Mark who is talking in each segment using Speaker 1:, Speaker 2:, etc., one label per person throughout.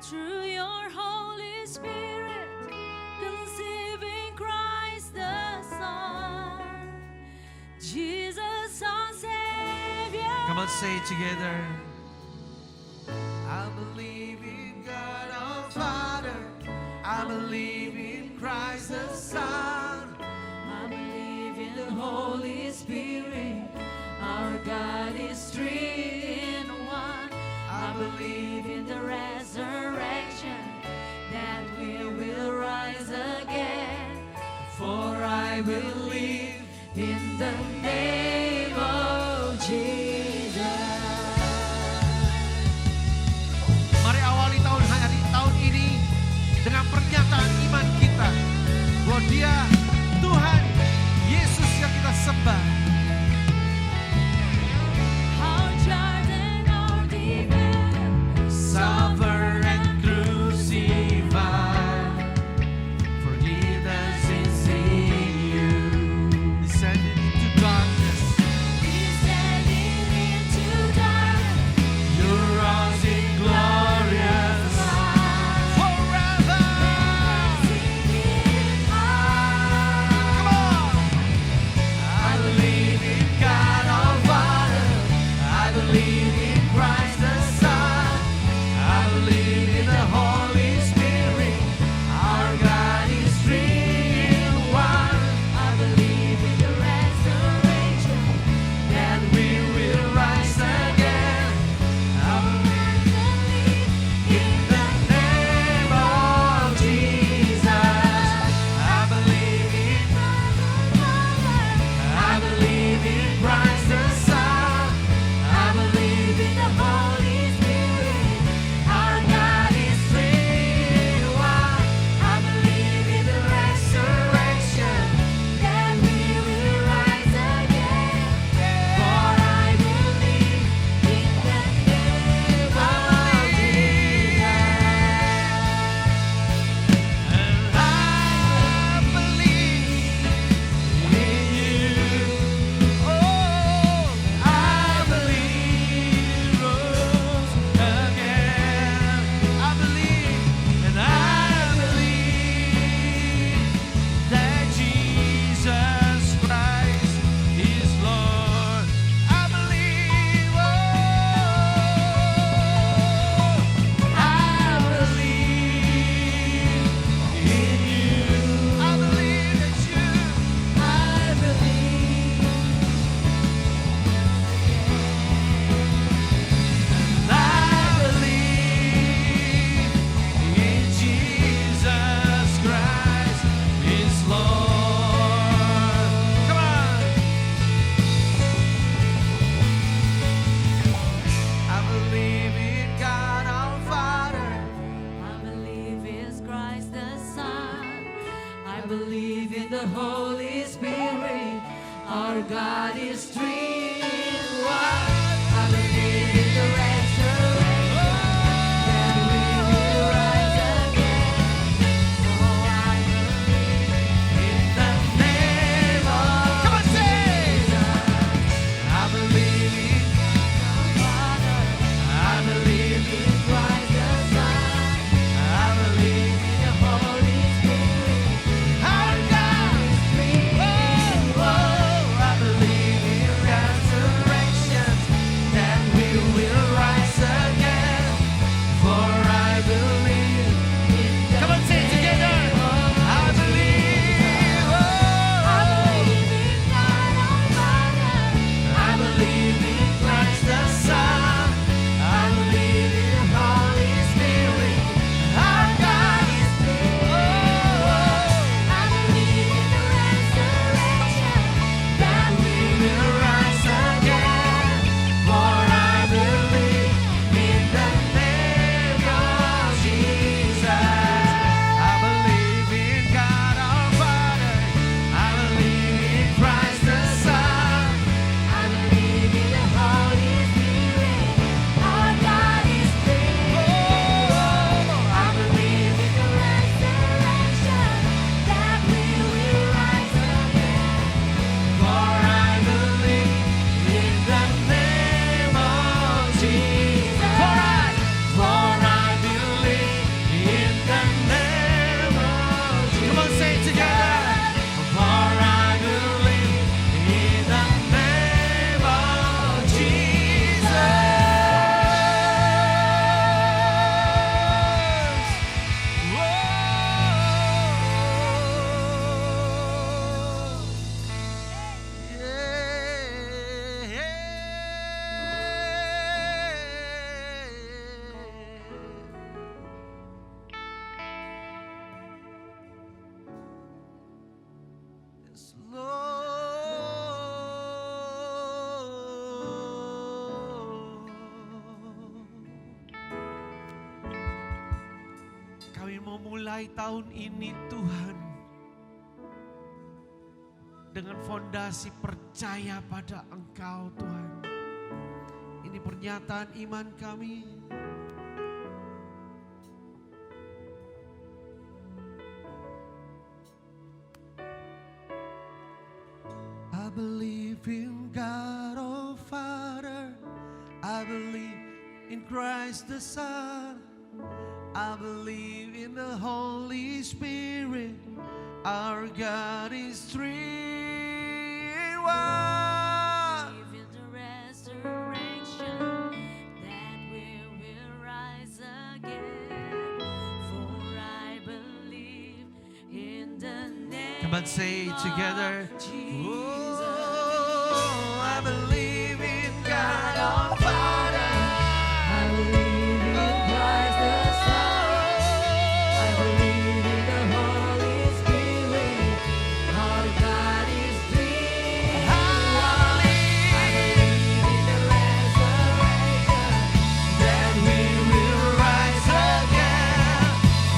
Speaker 1: through your Holy Spirit, conceiving Christ the Son, Jesus our Savior.
Speaker 2: Come on, say it together. I believe in God our Father. I believe in Christ the Son.
Speaker 1: I believe in the Holy Spirit. Our God is three in one. I believe in the resurrection, that we will rise again. For I believe in the name of Jesus.
Speaker 2: Mari awali tahun ini dengan pernyataan iman kita bahwa Dia Tuhan Yesus yang kita sembah.
Speaker 1: Our judge and our defender,
Speaker 2: Suffer and crucified, forgiveness is in you. Descended into darkness,
Speaker 1: descending into darkness,
Speaker 2: you rose in glorious forever.
Speaker 1: singing high.
Speaker 2: Come on! I believe in God our Father. I believe in Christ the Son. I believe in the Holy Spirit. Our God is three in one.
Speaker 1: I believe in the resurrection,
Speaker 2: And we will rise again. I believe in the name of Jesus. I believe in Christ the Son. I believe in the Holy Spirit. Our God is three in one. I believe in the resurrection,
Speaker 1: that we will rise again.
Speaker 2: for I believe.
Speaker 1: In the name of
Speaker 2: And I believe in you. Oh, I believe rose again. I believe, and I believe that Jesus Christ is Lord. I believe, oh, I believe in you. I believe that you.
Speaker 1: I believe.
Speaker 2: I believe in Jesus Christ is Lord. Come on. I believe in God our Father.
Speaker 1: I believe in Christ the Son. I believe in the Holy Spirit. Our God is three in one. I believe in the resurrection, that we will rise again. Oh, I believe
Speaker 2: In the name of, come on, say. I believe in,
Speaker 1: Father.
Speaker 2: I believe in,
Speaker 1: In Christ the Son.
Speaker 2: I believe in
Speaker 1: The Holy Spirit.
Speaker 2: our God.
Speaker 1: Three in one.
Speaker 2: I believe in
Speaker 3: memulai tahun ini Tuhan dengan fondasi percaya pada Engkau Tuhan. Ini pernyataan iman kami. I believe in God our Father. I believe in Christ the Son. I believe in the Holy Spirit. Our God is three in one.
Speaker 1: Believe in the resurrection, that we will rise again. For I believe in the name
Speaker 3: Come on, say it together.
Speaker 1: of Jesus.
Speaker 3: Oh, I believe in God our Father.
Speaker 1: I believe in Christ the Son. I believe in the Holy Spirit. Our God is three in one. I believe in the resurrection,
Speaker 3: That we will rise again.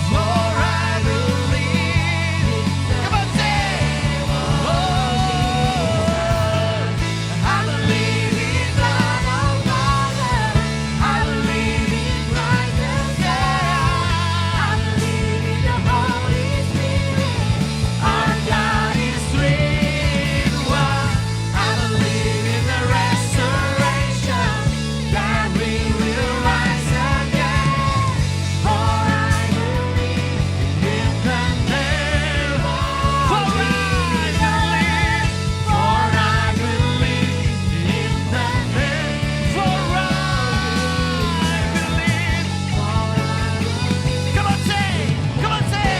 Speaker 3: For I believe. Come on, say. Oh, I believe in God our Father. I believe in Christ the Son.
Speaker 1: I believe in the Holy Spirit.
Speaker 3: Our God is three in one. I believe in the resurrection, that we will rise again. For I believe in the name. For I believe. For I believe in the name. For I believe. Come on, say. Come on, say.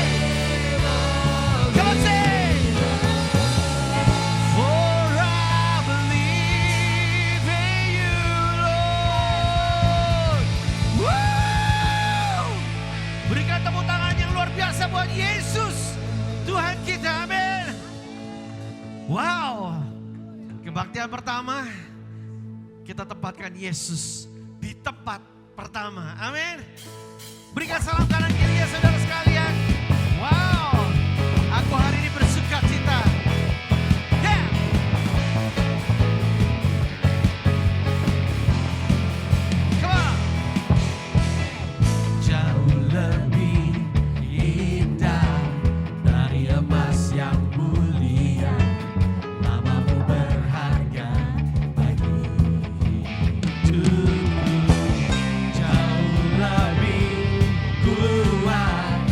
Speaker 3: Come on, say. For I believe in you, Lord. Woo! Berikan tepuk tangan yang luar biasa buat Yesus, Tuhan kita, amin. Wow, kebaktian pertama, kita tempatkan Yesus di tempat pertama, amin. Berikan salam kanan kiri ya saudara sekalian. Wow, aku hari ini bersuka cita. Yeah. Come on. Jauh lebih indah dari emas yang mulia, namamu berharga bagi hidupku. Jauh lebih kuat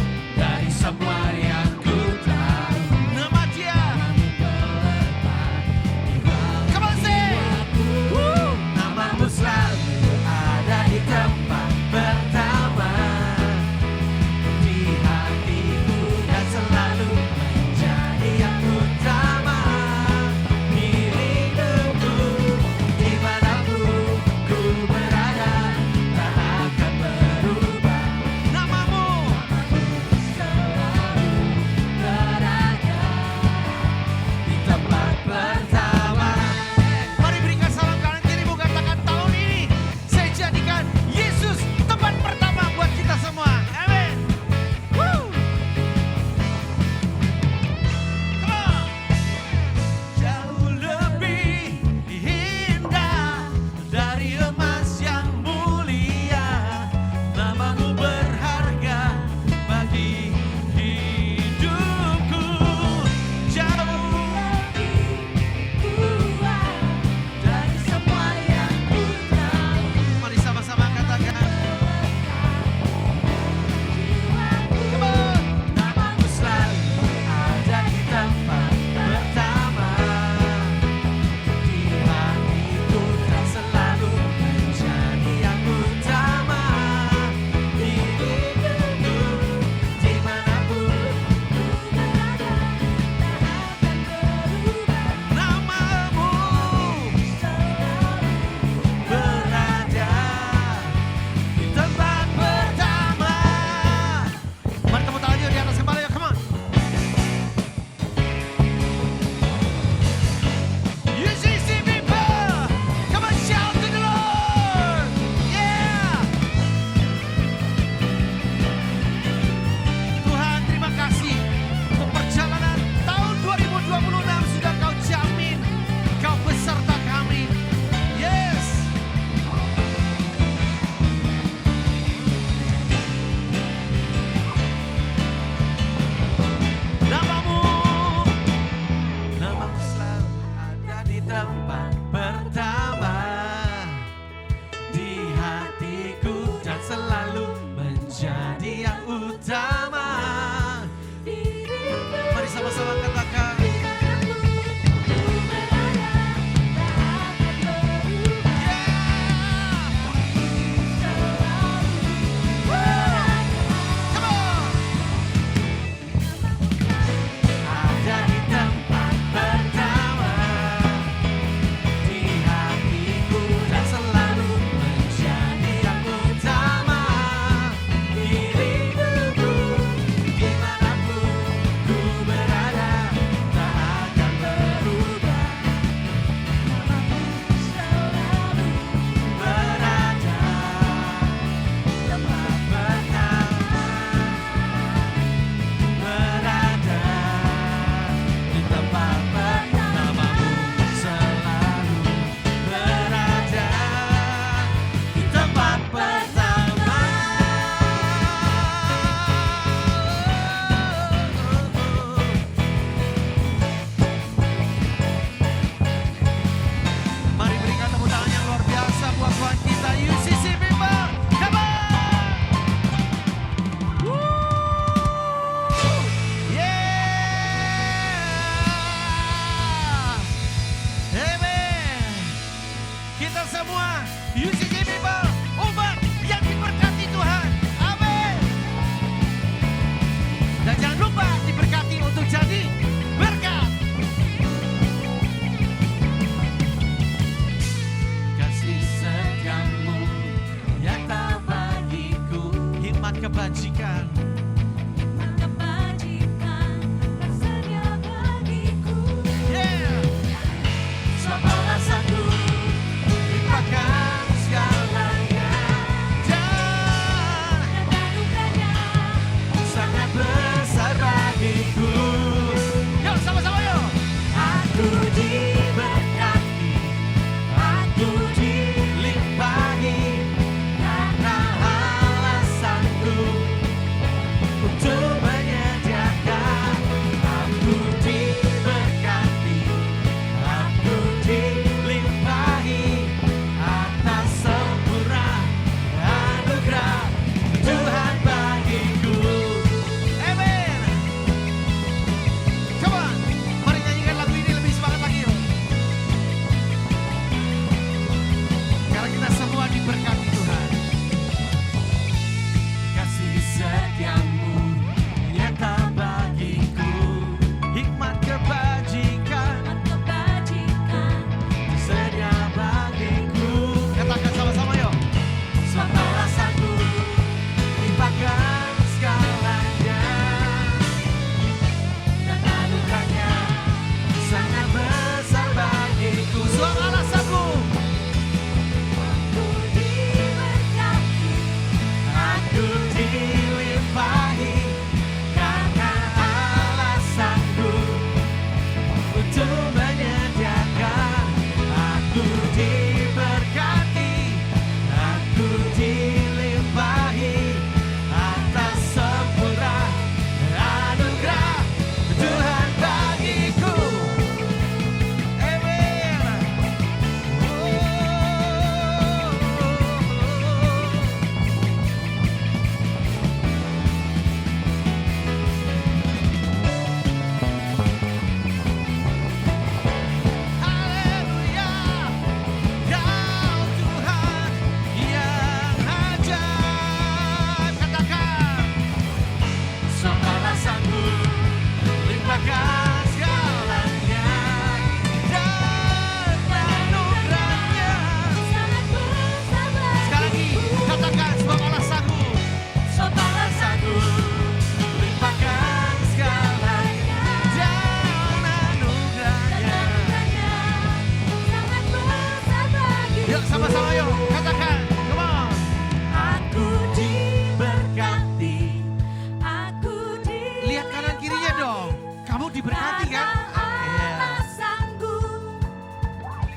Speaker 3: nyanyi kan? Iya.
Speaker 1: Allah sanggup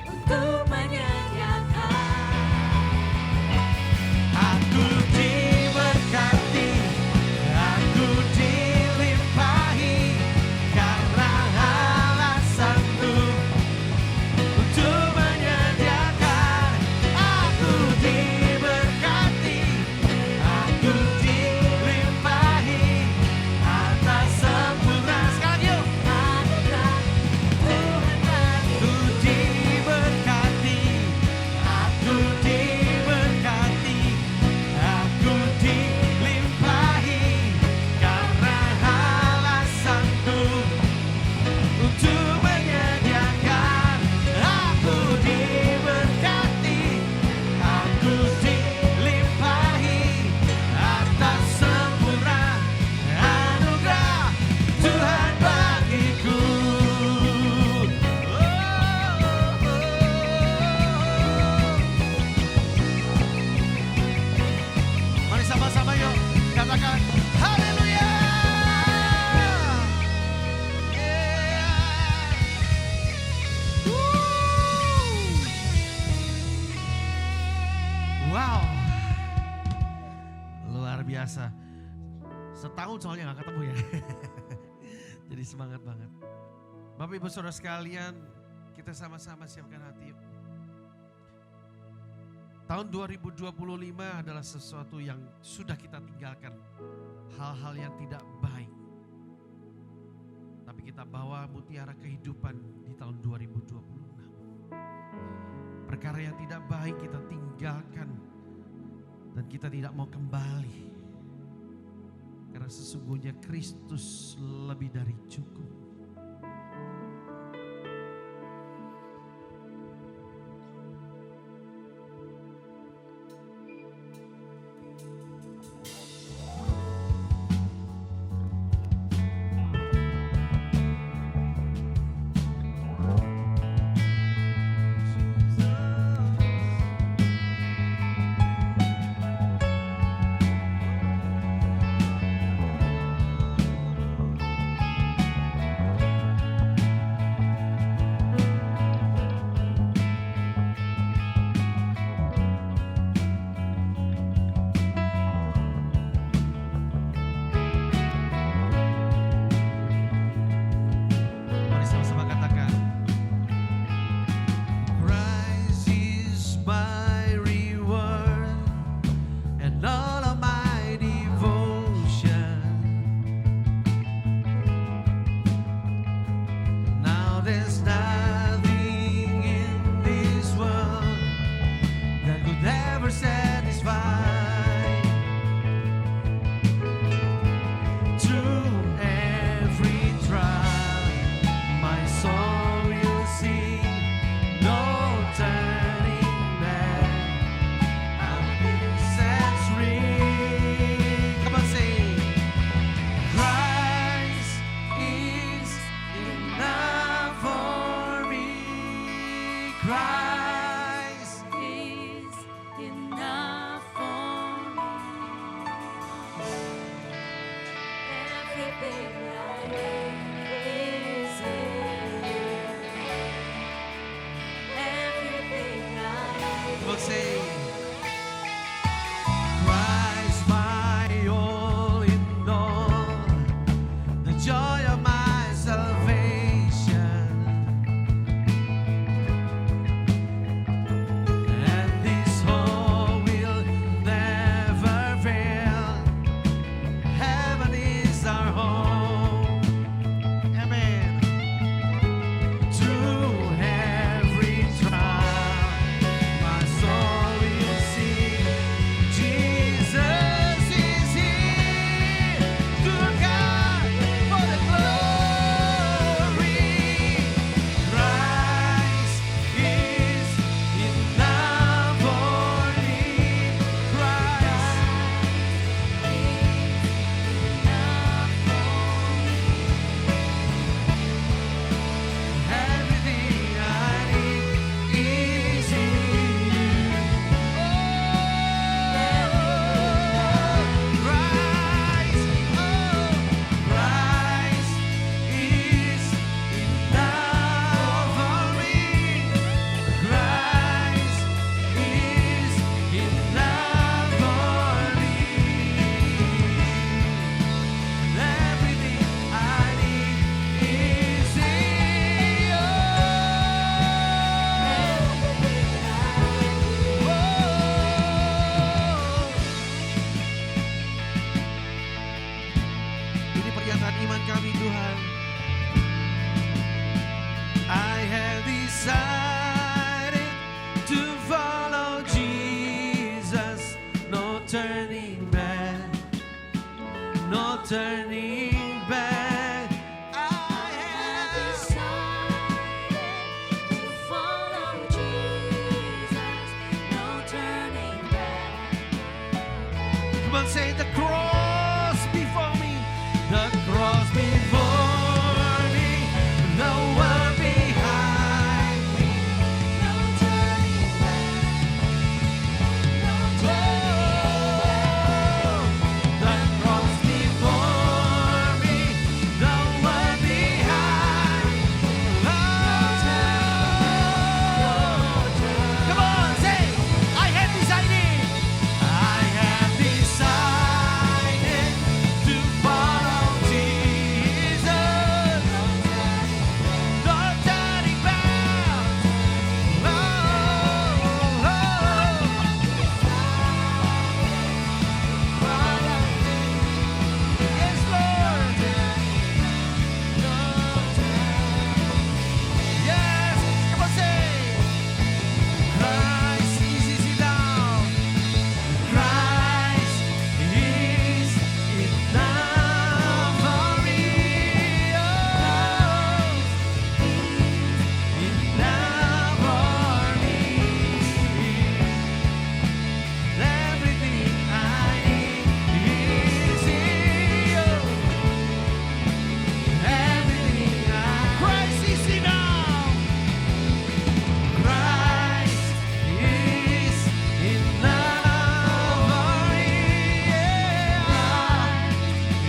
Speaker 1: untuk menyediakan.
Speaker 2: Aku diberkati, aku dilimpahi, karena Allah sanggup untuk menyediakan. Aku diberkati, aku dilimpahi, atas sempurna. Sekarang yuk.
Speaker 1: Anugerah Tuhan bagi
Speaker 2: Aku diberkati, aku diberkati, aku dilimpahi, karena Allah sanggup untuk menyediakan. Aku diberkati, aku dilimpahi, atas sempurna anugerah Tuhan bagiku.
Speaker 3: Mari sama-sama yuk katakan haleluya. Wow, luar biasa. Setahun soalnya nggak ketemu ya. Jadi semangat banget. Bapak Ibu Saudara sekalian, kita sama-sama siapkan hati yuk. Tahun 2025 adalah sesuatu yang sudah kita tinggalkan. Hal-hal yang tidak baik. Tapi kita bawa mutiara kehidupan di tahun 2026. Perkara yang tidak baik kita tinggalkan. Dan kita tidak mau kembali. Karena sesungguhnya Kristus lebih dari cukup. Mari sama-sama katakan. Christ is my reward and all of my devotion. Now there's nothing in this world that could ever satisfy. Through every trial, my soul will see no turning back. I've been set free. Come on, sing. Christ is enough for me. Christ.
Speaker 1: is enough for me. Everything I need is in you. Everything I need.
Speaker 3: Come on, sing. Christ, my all in all, the joy of my salvation. Come on, say the cross before me. The cross before me. The world behind me.
Speaker 1: No turning back. No
Speaker 3: The cross before me. The world behind me. Come on, say, I have decided. I have decided to follow Jesus. No turning back. Yes, Lord. Yes, come on, say, Christ is easy down. Christ is enough for me. Oh, enough for me. Everything I need is in you. Everything Christ is enough. Christ is enough for me.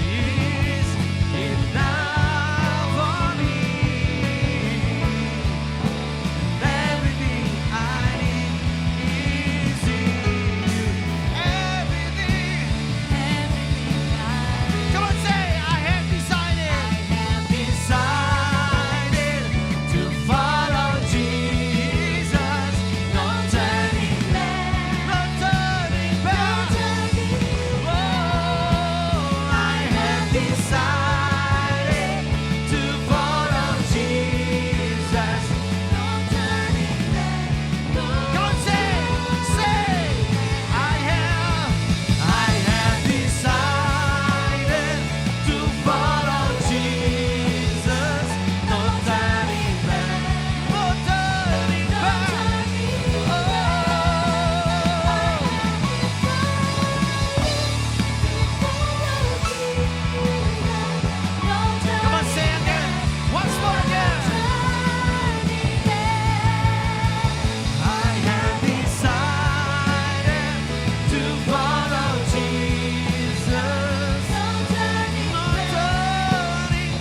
Speaker 3: Is enough for me. Everything I need is in you. Everything. Come on, say, I have decided. Decided to follow Jesus. No turning back. No turning back. Oh, I have decided to follow Jesus.
Speaker 1: No turning back.
Speaker 3: Come on, say, I have decided to follow Jesus. No turning back, no turning back. Come on, say it again, once more again. I have decided to follow Jesus. No turning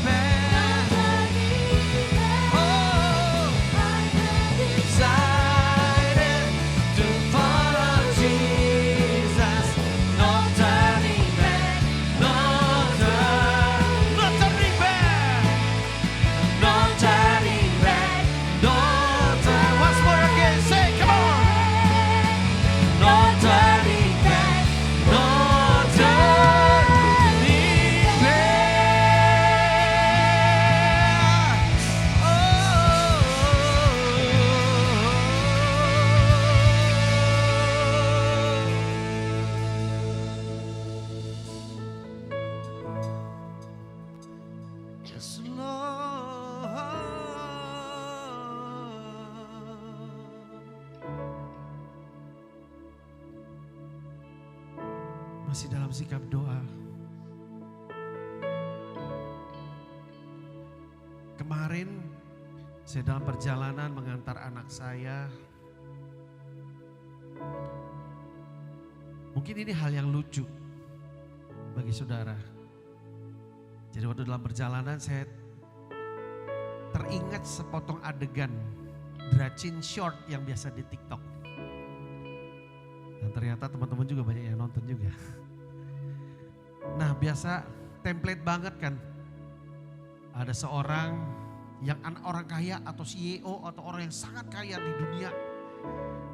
Speaker 3: back. Oh, decided to follow Jesus. No turning back. No turning back. No turning back. No turn. Once more again. Say, come on. No turning back. No turning back. Yes, Lord. Masih dalam sikap doa. Kemarin saya dalam perjalanan mengantar anak saya. Mungkin ini hal yang lucu bagi saudara. Jadi waktu dalam perjalanan saya teringat sepotong adegan Dracin short yang biasa di TikTok. Dan ternyata teman-teman juga banyak yang nonton juga. Nah, biasa template banget kan. Ada seorang yang anak orang kaya atau CEO atau orang yang sangat kaya di dunia.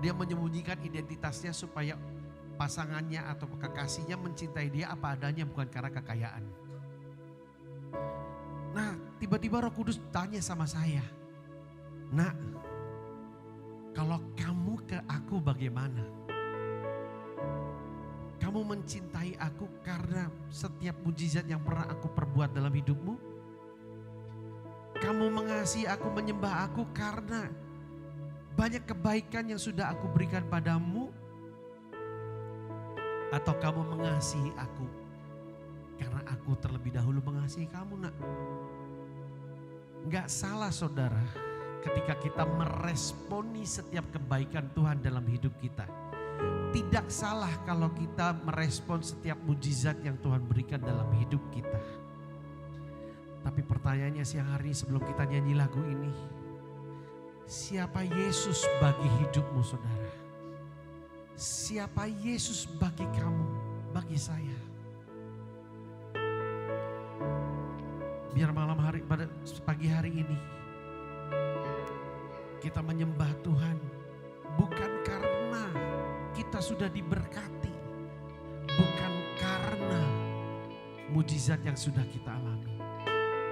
Speaker 3: Dia menyembunyikan identitasnya supaya pasangannya atau kekasihnya mencintai dia apa adanya bukan karena kekayaan. Nah, tiba-tiba Roh Kudus tanya sama saya, "Nak, kalau kamu ke aku bagaimana? Kamu mencintai aku karena setiap mujizat yang pernah aku perbuat dalam hidupmu? Kamu mengasihi aku, menyembah aku karena banyak kebaikan yang sudah aku berikan padamu? Atau kamu mengasihi aku karena aku terlebih dahulu mengasihi kamu, nak? Enggak salah saudara ketika kita meresponi setiap kebaikan Tuhan dalam hidup kita. Tidak salah kalau kita merespon setiap mujizat yang Tuhan berikan dalam hidup kita. Tapi pertanyaannya siang hari ini sebelum kita nyanyi lagu ini, siapa Yesus bagi hidupmu saudara? Siapa Yesus bagi kamu, bagi saya? Biar malam hari, pada pagi hari ini kita menyembah Tuhan bukan karena kita sudah diberkati, bukan karena mujizat yang sudah kita alami,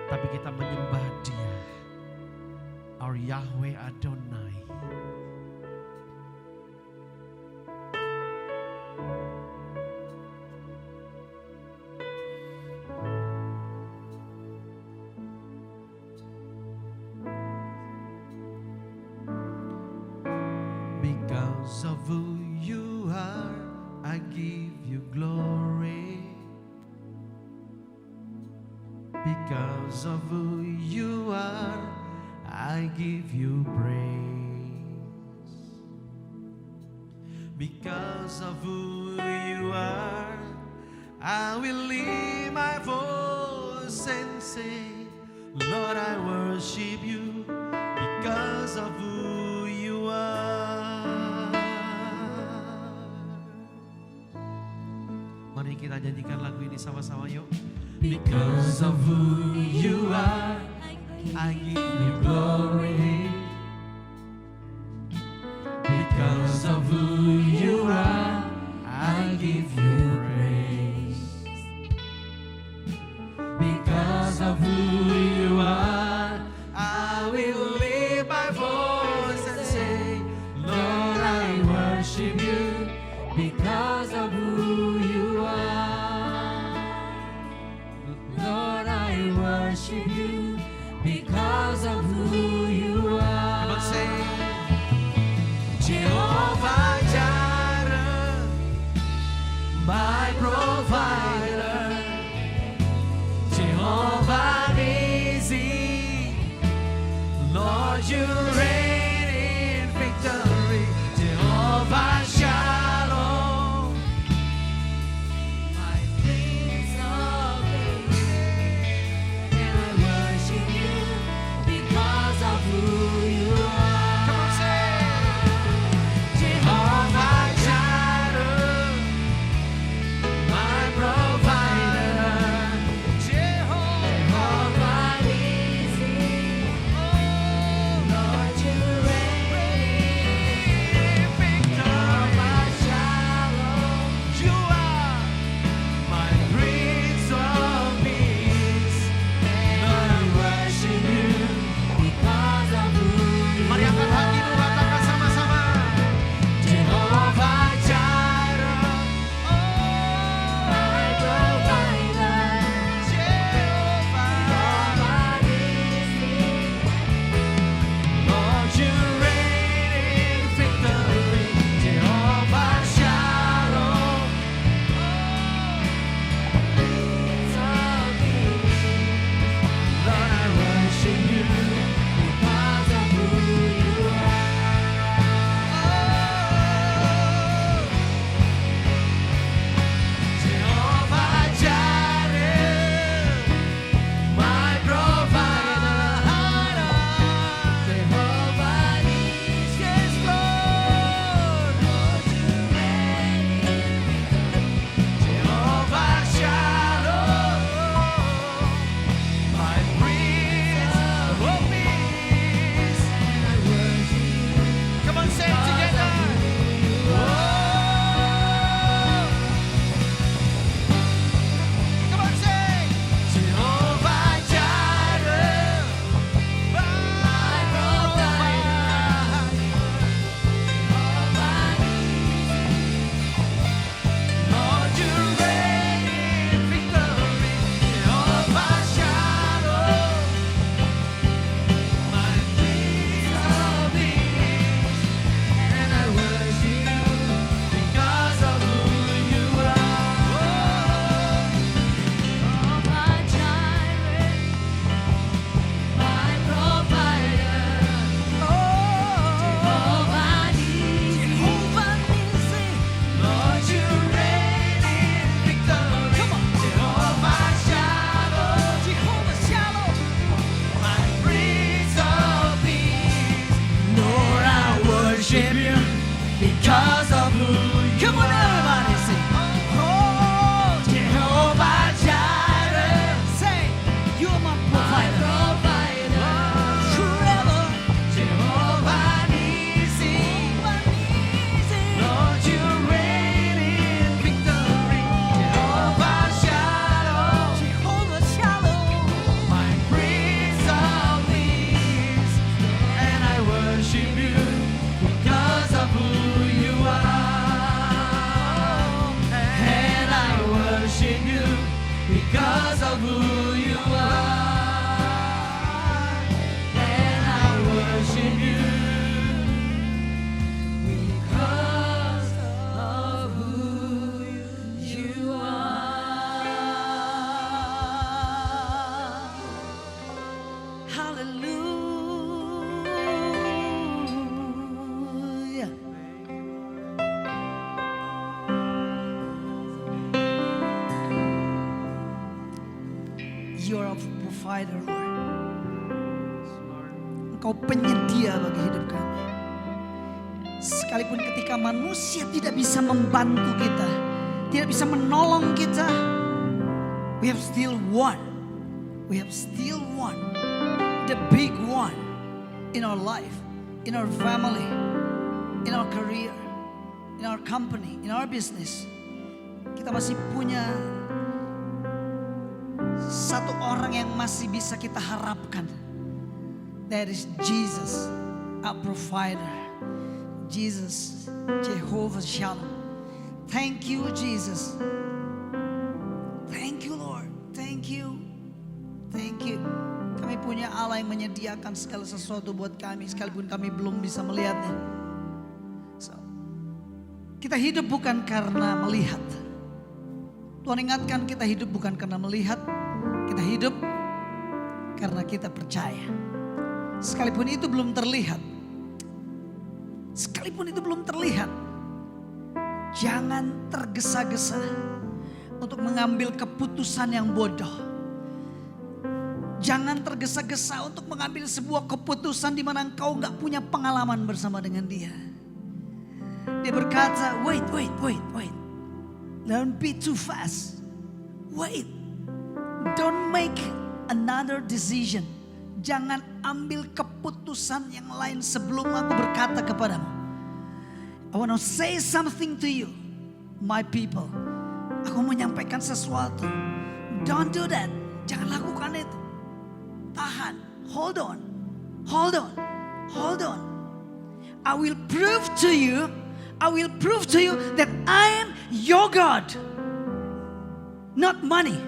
Speaker 3: tapi kita menyembah Dia, our Yahweh Adonai. Because of who you are, I give you glory. Because of who you are, I give you praise. Because of who you are, I will lift my voice and say, Lord, I worship you because of who you are. Mari kita nyanyikan lagu ini sama-sama yuk. Because of who you are, I give you glory. Because of who you are, I give you praise. Because of who you are, I will lift my voice and say, Lord, I worship you because of who you are. Lord, I worship you because of who you are. Come on, say, Jehovah Jireh, my provider. Jehovah Nissi, Lord, you reign in victory. Jehovah Shalom,
Speaker 1: My Prince of Peace, and I worship you because of who you are.
Speaker 3: come on, say, Jehovah Jireh, my provider.
Speaker 1: Jehovah Nissi, Lord, you
Speaker 4: provider, Lord. Engkau penyedia bagi hidup kami. Sekalipun ketika manusia tidak bisa membantu kita, tidak bisa menolong kita, we have still one. We have still one. The big one in our life, in our family, in our career, in our company, in our business. Kita masih punya satu orang yang masih bisa kita harapkan. That is Jesus, our provider. Jesus, Jehovah Shalom. Thank you, Jesus. Thank you, Lord. Thank you. Thank you. Kami punya Allah yang menyediakan segala sesuatu buat kami, sekalipun kami belum bisa melihatnya. So, kita hidup bukan karena melihat. Tuhan ingatkan, kita hidup bukan karena melihat. Kita hidup karena kita percaya. Sekalipun itu belum terlihat. Sekalipun itu belum terlihat. Jangan tergesa-gesa untuk mengambil keputusan yang bodoh. Jangan tergesa-gesa untuk mengambil sebuah keputusan di mana engkau gak punya pengalaman bersama dengan dia. Dia berkata, wait. Don't be too fast. Wait. Don't make another decision. Jangan ambil keputusan yang lain sebelum aku berkata kepadamu. I want to say something to you, my people. Aku menyampaikan sesuatu. Don't do that. Jangan lakukan itu. Tahan. Hold on. I will prove to you that I am your God. Not money.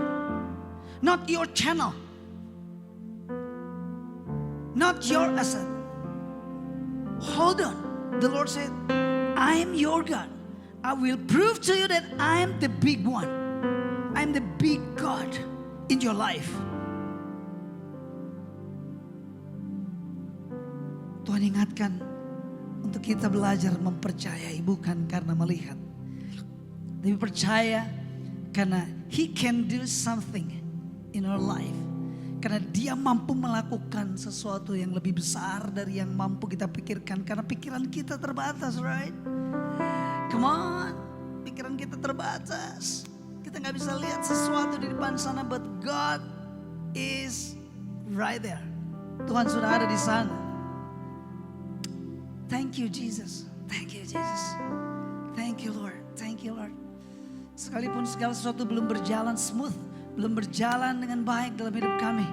Speaker 4: Not your channel. Not your asset. Hold on. The Lord said, I am your God. I will prove to you that I am the big one. I am the big God in your life. Tuhan ingatkan untuk kita belajar mempercayai bukan karena melihat. Tapi percaya karena He can do something in our life. Karena dia mampu melakukan sesuatu yang lebih besar dari yang mampu kita pikirkan. Karena pikiran kita terbatas, right? Come on, pikiran kita terbatas. Kita gak bisa lihat sesuatu di depan sana, but God is right there. Tuhan sudah ada di sana. Thank you, Jesus. Thank you, Jesus. Thank you, Lord. Thank you, Lord. Sekalipun segala sesuatu belum berjalan smooth, belum berjalan dengan baik dalam hidup kami.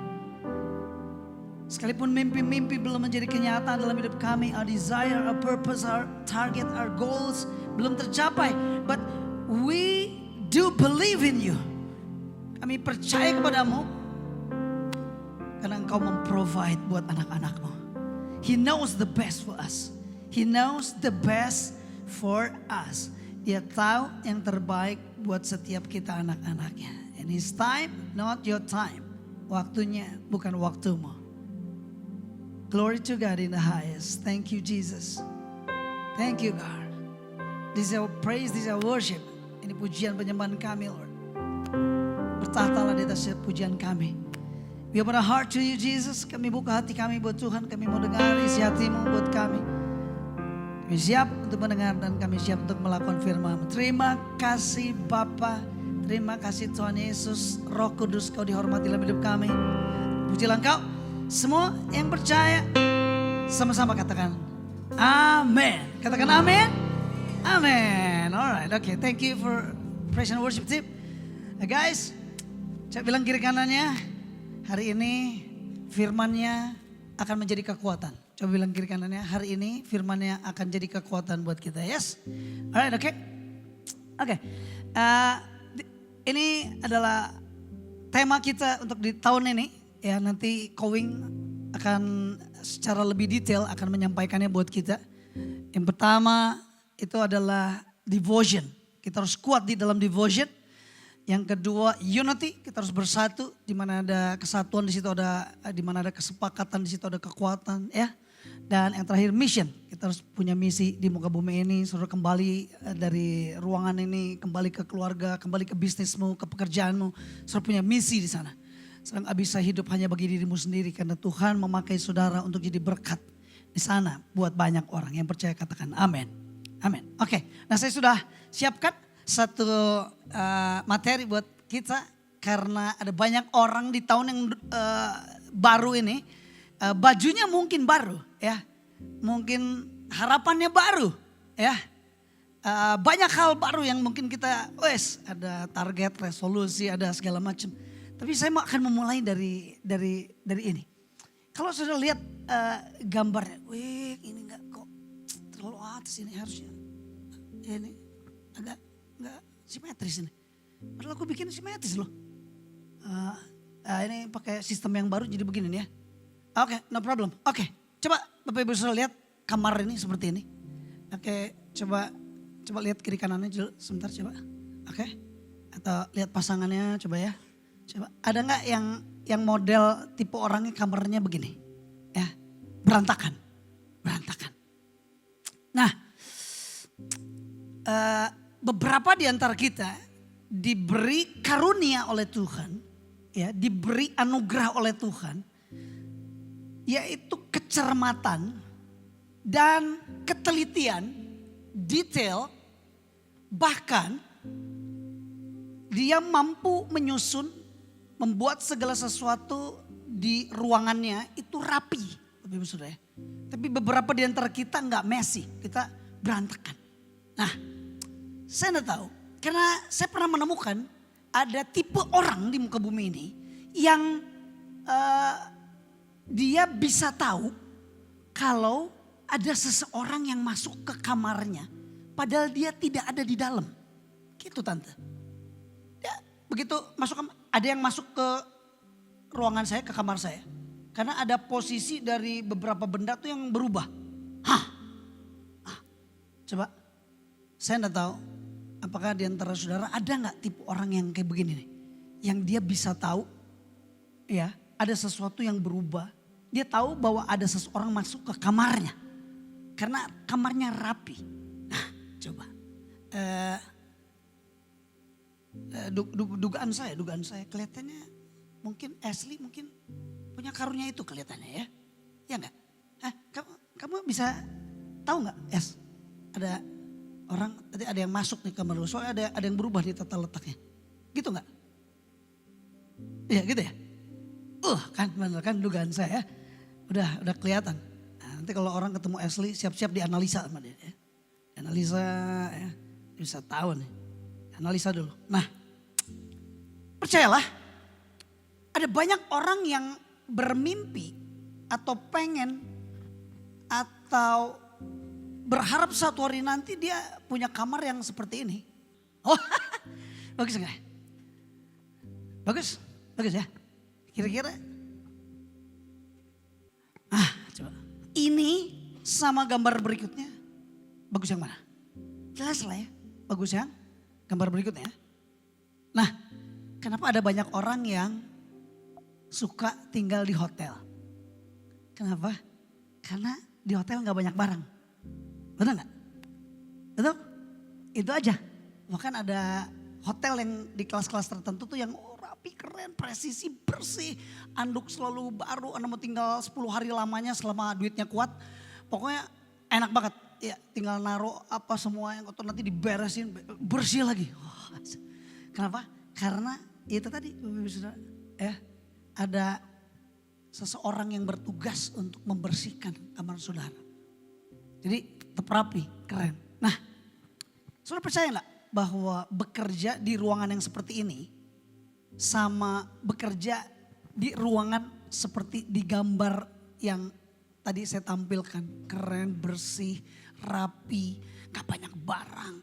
Speaker 4: Sekalipun mimpi-mimpi belum menjadi kenyataan dalam hidup kami, our desire, our purpose, our target, our goals belum tercapai. But we do believe in you. Kami percaya kepadamu karena engkau memprovide buat anak-anakmu. He knows the best for us. He knows the best for us. Dia tahu yang terbaik buat setiap kita anak-anaknya. And His time, not your time. Waktunya bukan waktumu. Glory to God in the highest. Thank you, Jesus. Thank you, God. This is our praise, this is our worship. Ini pujian penyembahan kami, Lord. Bertahtalah di atas pujian kami. We open our heart to you, Jesus. Kami buka hati kami buat Tuhan. Kami mau dengar isi hatimu buat kami. Kami siap untuk mendengar dan kami siap untuk melakukan firman-Mu. Terima kasih Bapa. Terima kasih Tuhan Yesus. Roh Kudus, Kau dihormati dalam hidup kami. Pujilah Engkau. Semua yang percaya sama-sama katakan amin. Katakan amin. Amin. Alright, okay. Thank you for praise and worship team. Guys, saya bilang kiri kanannya, hari ini firman-Nya akan menjadi kekuatan. Coba bilang kiri kanannya, hari ini firman-Nya akan jadi kekuatan buat kita. Yes? Alright, okay. Oke. Ini adalah tema kita untuk di tahun ini. Ya, nanti Kowing akan secara lebih detail akan menyampaikannya buat kita. Yang pertama itu adalah devotion. Kita harus kuat di dalam devotion. Yang kedua unity, kita harus bersatu. Di mana ada kesatuan di situ ada, di mana ada kesepakatan di situ ada kekuatan, ya. Dan yang terakhir mission, kita harus punya misi di muka bumi ini. Saudara kembali dari ruangan ini, kembali ke keluarga, kembali ke bisnismu, ke pekerjaanmu. Saudara punya misi di sana. Sedang bisa hidup hanya bagi dirimu sendiri karena Tuhan memakai saudara untuk jadi berkat di sana buat banyak orang yang percaya, katakan amin. Amin. Oke, nah saya sudah siapkan satu materi buat kita karena ada banyak orang di tahun yang baru ini bajunya mungkin baru ya, mungkin harapannya baru ya. Banyak hal baru yang mungkin kita, ada target, resolusi, ada segala macam. Tapi saya akan memulai dari ini. Kalau sudah lihat gambarnya, ini enggak kok terlalu atas ini harusnya. Ini agak enggak simetris ini. Padahal aku bikin simetris loh. Ini pakai sistem yang baru jadi begini nih ya. Oke, no problem. Oke, coba Bapak Ibu sudah lihat kamar ini seperti ini. Oke, coba lihat kiri kanannya dulu sebentar coba. Oke. Atau lihat pasangannya coba ya. Coba ada nggak yang model tipe orangnya kamarnya begini? Ya, berantakan. Nah, beberapa di antara kita diberi karunia oleh Tuhan, ya, diberi anugerah oleh Tuhan, yaitu kecermatan dan ketelitian, detail, bahkan dia mampu menyusun, membuat segala sesuatu di ruangannya itu rapi. Tapi beberapa di antara kita nggak messy, kita berantakan. Nah, saya nggak tahu, karena saya pernah menemukan ada tipe orang di muka bumi ini yang dia bisa tahu kalau ada seseorang yang masuk ke kamarnya, padahal dia tidak ada di dalam. Gitu tante. Ya, begitu masuk ada yang masuk ke ruangan saya, ke kamar saya. Karena ada posisi dari beberapa benda tuh yang berubah. Coba, saya enggak tahu apakah di antara saudara ada nggak tipe orang yang kayak begini nih. Yang dia bisa tahu, ya, ada sesuatu yang berubah. Dia tahu bahwa ada seseorang masuk ke kamarnya. Karena kamarnya rapi. Nah, coba. Dugaan saya kelihatannya mungkin Ashley mungkin punya karunia itu kelihatannya ya. Ya enggak? Kamu bisa tahu enggak, Yes? Ada orang tadi ada yang masuk nih kamar lu, soalnya ada yang berubah di tata letaknya. Gitu enggak? Iya gitu ya? Kan benar kan dugaan saya ya. Udah kelihatan. Nah, nanti kalau orang ketemu Ashley siap-siap dianalisa sama dia ya. Analisa ya, bisa tahu nih. Analisa dulu. Nah, percayalah ada banyak orang yang bermimpi atau pengen atau berharap suatu hari nanti dia punya kamar yang seperti ini. Oh, bagus enggak? Bagus ya. Kira-kira. Coba. Ini sama gambar berikutnya. Bagus yang mana? Jelas lah ya. Bagus yang gambar berikutnya. Nah, kenapa ada banyak orang yang suka tinggal di hotel? Kenapa? Karena di hotel gak banyak barang. Betul gak? Betul? Itu aja. Bahkan ada hotel yang di kelas-kelas tertentu tuh yang rapi, keren, presisi, bersih. Anduk selalu baru, Anda mau tinggal 10 hari lamanya selama duitnya kuat. Pokoknya enak banget. Ya tinggal naruh apa semua yang kotor nanti diberesin, bersih lagi. Kenapa? Karena itu tadi ya, ada seseorang yang bertugas untuk membersihkan kamar saudara. Jadi tetap rapi, keren. Nah, saudara percaya nggak bahwa bekerja di ruangan yang seperti ini sama bekerja di ruangan seperti di gambar yang tadi saya tampilkan, keren, bersih, rapi, gak banyak barang.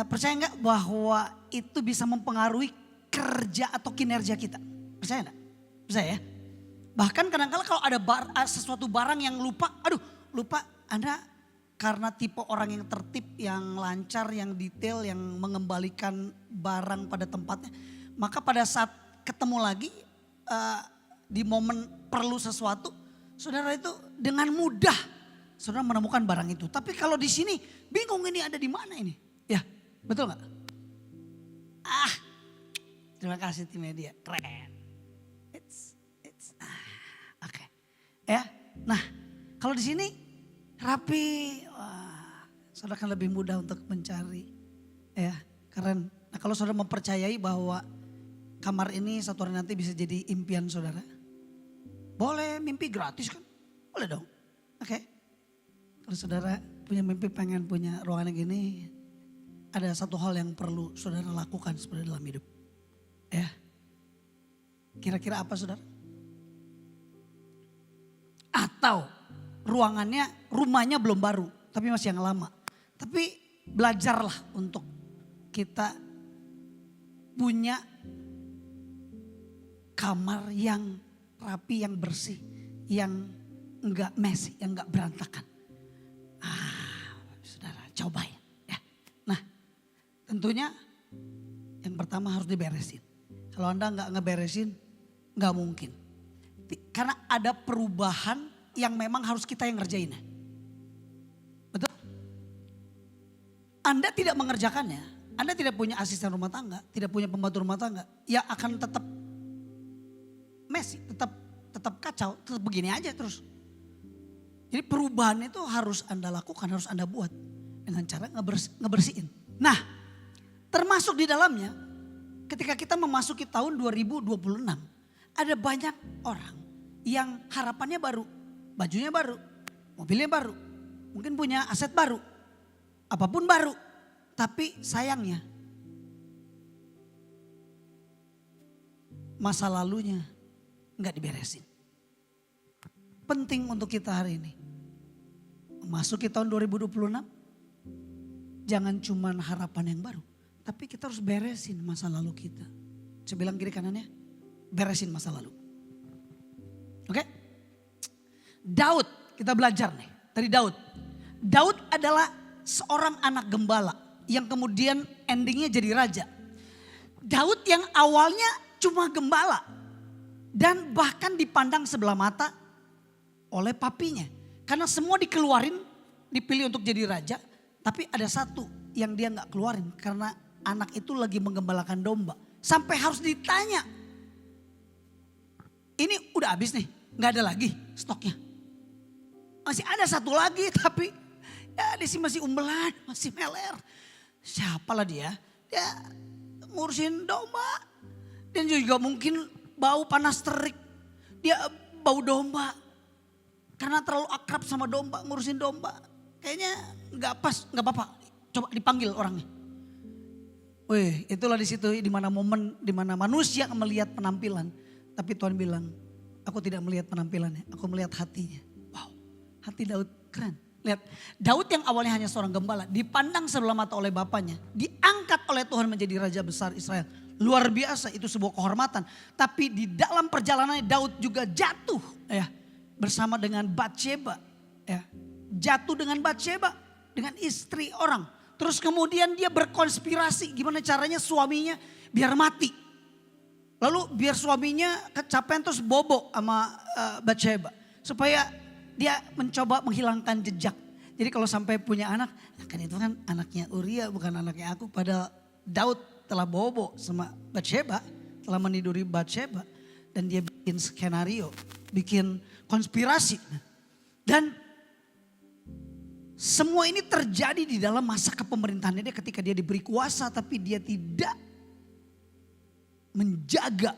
Speaker 4: Percaya nggak bahwa itu bisa mempengaruhi kerja atau kinerja kita? Percaya nggak? Percaya ya? Bahkan kadang-kadang kalau ada sesuatu barang yang lupa Anda karena tipe orang yang tertib, yang lancar, yang detail, yang mengembalikan barang pada tempatnya. Maka pada saat ketemu lagi di momen perlu sesuatu, saudara itu dengan mudah saudara menemukan barang itu. Tapi kalau di sini bingung ini ada di mana ini? Ya, betul nggak? Terima kasih tim media, keren. Ya, nah kalau di sini rapi, wah, saudara akan lebih mudah untuk mencari. Ya, keren. Nah kalau saudara mempercayai bahwa kamar ini satu hari nanti bisa jadi impian saudara, boleh mimpi gratis kan? Boleh dong. Oke. Kalau saudara punya mimpi pengen punya ruangan yang gini, ada satu hal yang perlu saudara lakukan sebenarnya dalam hidup. Ya. Kira-kira apa saudara? Atau rumahnya belum baru, tapi masih yang lama. Tapi belajarlah untuk kita punya kamar yang rapi, yang bersih, yang enggak messy, yang enggak berantakan. Saudara cobain ya. Nah, tentunya yang pertama harus diberesin. Kalau Anda enggak ngeberesin, enggak mungkin. Karena ada perubahan yang memang harus kita yang ngerjainnya. Betul? Anda tidak mengerjakannya, Anda tidak punya asisten rumah tangga, tidak punya pembantu rumah tangga, ya akan tetap messy, tetap kacau, tetap begini aja terus. Jadi perubahan itu harus Anda lakukan, harus Anda buat dengan cara ngebersihin. Nah, termasuk di dalamnya ketika kita memasuki tahun 2026, ada banyak orang yang harapannya baru, bajunya baru, mobilnya baru, mungkin punya aset baru, apapun baru. Tapi sayangnya masa lalunya nggak diberesin. Penting untuk kita hari ini. Memasuki tahun 2026, jangan cuman harapan yang baru, tapi kita harus beresin masa lalu kita. Saya bilang kiri kanannya, beresin masa lalu. Oke? Daud, kita belajar nih dari Daud. Daud adalah seorang anak gembala yang kemudian endingnya jadi raja. Daud yang awalnya cuma gembala dan bahkan dipandang sebelah mata oleh papinya. Karena semua dikeluarin, dipilih untuk jadi raja, tapi ada satu yang dia nggak keluarin karena anak itu lagi menggembalakan domba. Sampai harus ditanya, ini udah habis nih, nggak ada lagi stoknya. Masih ada satu lagi tapi ya dia masih umbelan, masih meler. Siapalah dia? Dia ngurusin domba. Dan juga mungkin bau panas terik. Dia bau domba. Karena terlalu akrab sama domba, ngurusin domba. Kayaknya gak pas, gak apa-apa. Coba dipanggil orangnya. Wih, itulah di situ di mana momen di mana manusia melihat penampilan, tapi Tuhan bilang, aku tidak melihat penampilannya, aku melihat hatinya. Wow, hati Daud keren. Lihat, Daud yang awalnya hanya seorang gembala, dipandang sebelah mata oleh bapaknya, diangkat oleh Tuhan menjadi raja besar Israel. Luar biasa, itu sebuah kehormatan. Tapi di dalam perjalanannya Daud juga jatuh ya, bersama dengan Batsheba. Ya, jatuh dengan Batsheba, dengan istri orang. Terus kemudian dia berkonspirasi gimana caranya suaminya biar mati. Lalu biar suaminya kecapean terus bobo sama Batsheba. Supaya dia mencoba menghilangkan jejak. Jadi kalau sampai punya anak, kan itu kan anaknya Uria bukan anaknya aku. Padahal Daud telah bobo sama Batsheba, telah meniduri Batsheba. Dan dia bikin skenario, bikin konspirasi. Dan semua ini terjadi di dalam masa kepemerintahannya dia ketika dia diberi kuasa tapi dia tidak menjaga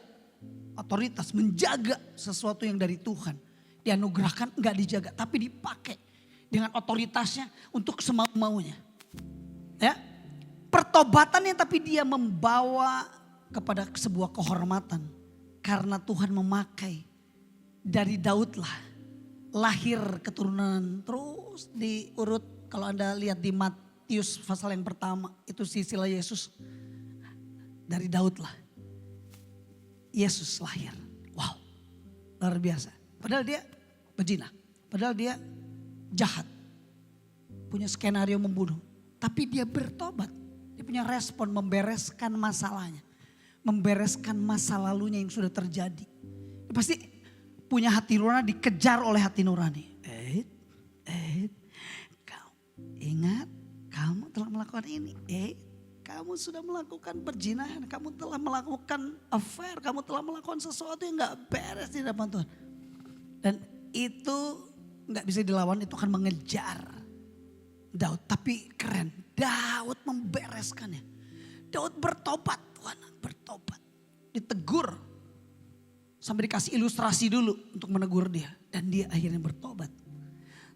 Speaker 4: otoritas, menjaga sesuatu yang dari Tuhan. Dianugerahkan enggak dijaga tapi dipakai dengan otoritasnya untuk semau-maunya. Ya. Pertobatannya tapi dia membawa kepada sebuah kehormatan karena Tuhan memakai dari Daud lah lahir keturunan terus diurut. Kalau Anda lihat di Matius pasal yang pertama itu silsilah Yesus dari Daud lah Yesus lahir. Wow, luar biasa. Padahal dia berzina, padahal dia jahat, punya skenario membunuh. Tapi dia bertobat, dia punya respon membereskan masalahnya, membereskan masa lalunya yang sudah terjadi. Dia pasti punya hati nurani, dikejar oleh hati nurani. Kau ingat kamu telah melakukan ini. Kamu sudah melakukan perzinahan, kamu telah melakukan affair, kamu telah melakukan sesuatu yang gak beres di hadapan Tuhan. Dan itu nggak bisa dilawan, itu akan mengejar Daud. Tapi keren, Daud membereskannya. Daud bertobat, Tuhan bertobat. Ditegur, sampai dikasih ilustrasi dulu untuk menegur dia. Dan dia akhirnya bertobat.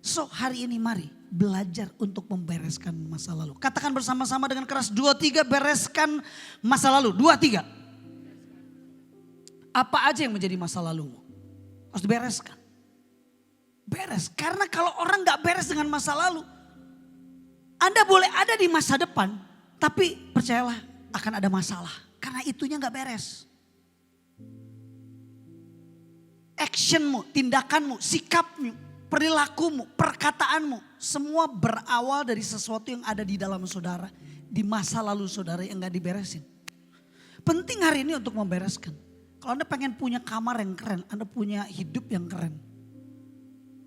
Speaker 4: So hari ini mari belajar untuk membereskan masa lalu. Katakan bersama-sama dengan keras, 2, 3, bereskan masa lalu. 2, 3. Apa aja yang menjadi masa lalumu? Harus dibereskan. Beres, karena kalau orang gak beres dengan masa lalu, Anda boleh ada di masa depan, tapi percayalah akan ada masalah. Karena itunya gak beres. Actionmu, tindakanmu, sikapmu, perilakumu, perkataanmu, semua berawal dari sesuatu yang ada di dalam saudara, di masa lalu saudara yang gak diberesin. Penting hari ini untuk membereskan. Kalau Anda pengen punya kamar yang keren, Anda punya hidup yang keren,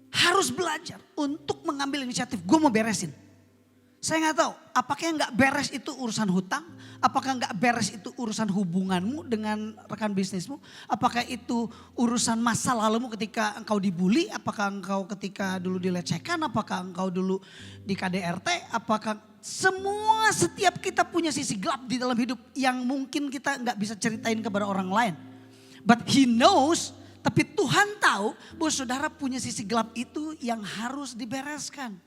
Speaker 4: harus belajar untuk mengambil inisiatif. Gue mau beresin. Saya gak tahu apakah yang gak beres itu urusan hutang, apakah gak beres itu urusan hubunganmu dengan rekan bisnismu, apakah itu urusan masa lalumu ketika engkau dibully, apakah engkau ketika dulu dilecehkan, apakah engkau dulu di KDRT, apakah semua setiap kita punya sisi gelap di dalam hidup yang mungkin kita gak bisa ceritain kepada orang lain. But he knows, tapi Tuhan tahu bahwa saudara punya sisi gelap itu yang harus dibereskan.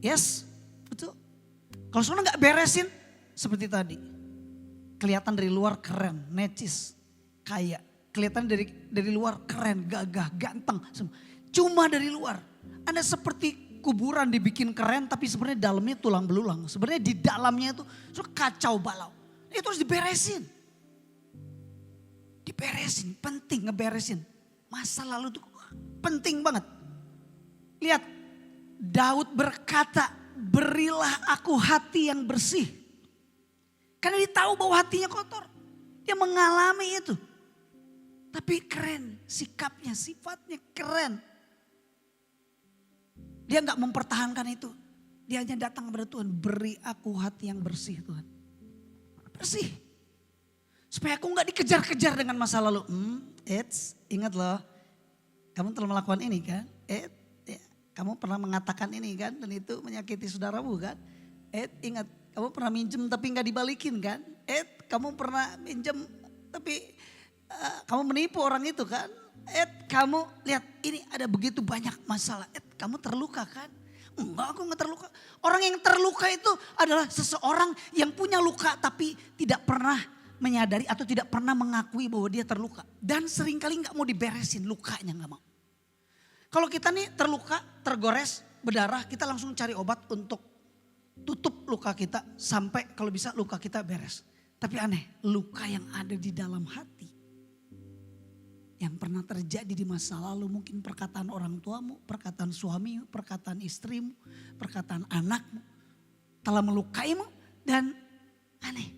Speaker 4: Yes, betul. Kalau saudara gak beresin seperti tadi. Kelihatan dari luar keren, necis, kaya. Kelihatan dari luar keren, gagah, ganteng. Cuma dari luar. Anda seperti kuburan dibikin keren tapi sebenarnya dalamnya tulang belulang. Sebenarnya di dalamnya itu kacau balau. Itu harus diberesin. Diberesin, penting ngeberesin. Masa lalu itu penting banget. Lihat, Daud berkata, berilah aku hati yang bersih. Karena dia tahu bahwa hatinya kotor. Dia mengalami itu. Tapi keren, sikapnya, sifatnya keren. Dia gak mempertahankan itu. Dia hanya datang kepada Tuhan, beri aku hati yang bersih Tuhan. Bersih. Supaya aku gak dikejar-kejar dengan masa lalu. Ingat loh, kamu telah melakukan ini kan? Kamu pernah mengatakan ini kan? Dan itu menyakiti saudaramu kan? Ingat, kamu pernah minjem tapi gak dibalikin kan? Kamu pernah minjem tapi kamu menipu orang itu kan? Kamu lihat ini ada begitu banyak masalah. Kamu terluka kan? Enggak, aku gak terluka. Orang yang terluka itu adalah seseorang yang punya luka tapi tidak pernah menyadari atau tidak pernah mengakui bahwa dia terluka. Dan seringkali gak mau diberesin, lukanya gak mau. Kalau kita nih terluka, tergores, berdarah, kita langsung cari obat untuk tutup luka kita sampai kalau bisa luka kita beres. Tapi aneh, luka yang ada di dalam hati, yang pernah terjadi di masa lalu, mungkin perkataan orang tuamu, perkataan suamimu, perkataan istrimu, perkataan anakmu, telah melukaimu dan aneh.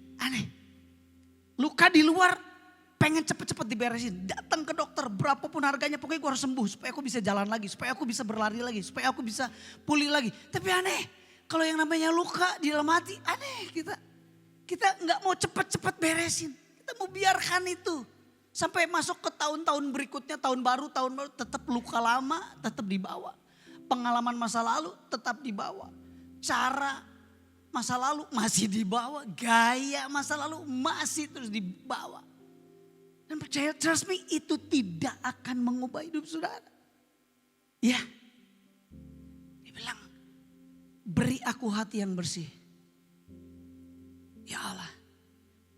Speaker 4: Luka di luar pengen cepet-cepet diberesin. Datang ke dokter berapapun harganya, pokoknya gue harus sembuh supaya aku bisa jalan lagi, supaya aku bisa berlari lagi, supaya aku bisa pulih lagi. Tapi aneh, kalau yang namanya luka di dalam hati, aneh kita nggak mau cepet-cepet beresin. Kita mau biarkan itu sampai masuk ke tahun-tahun berikutnya, tahun baru tetap luka lama tetap dibawa. Pengalaman masa lalu tetap dibawa. Cara masa lalu masih dibawa, gaya masa lalu masih terus dibawa. Dan percaya, trust me, itu tidak akan mengubah hidup saudara. Ya, dia bilang, beri aku hati yang bersih. Ya Allah,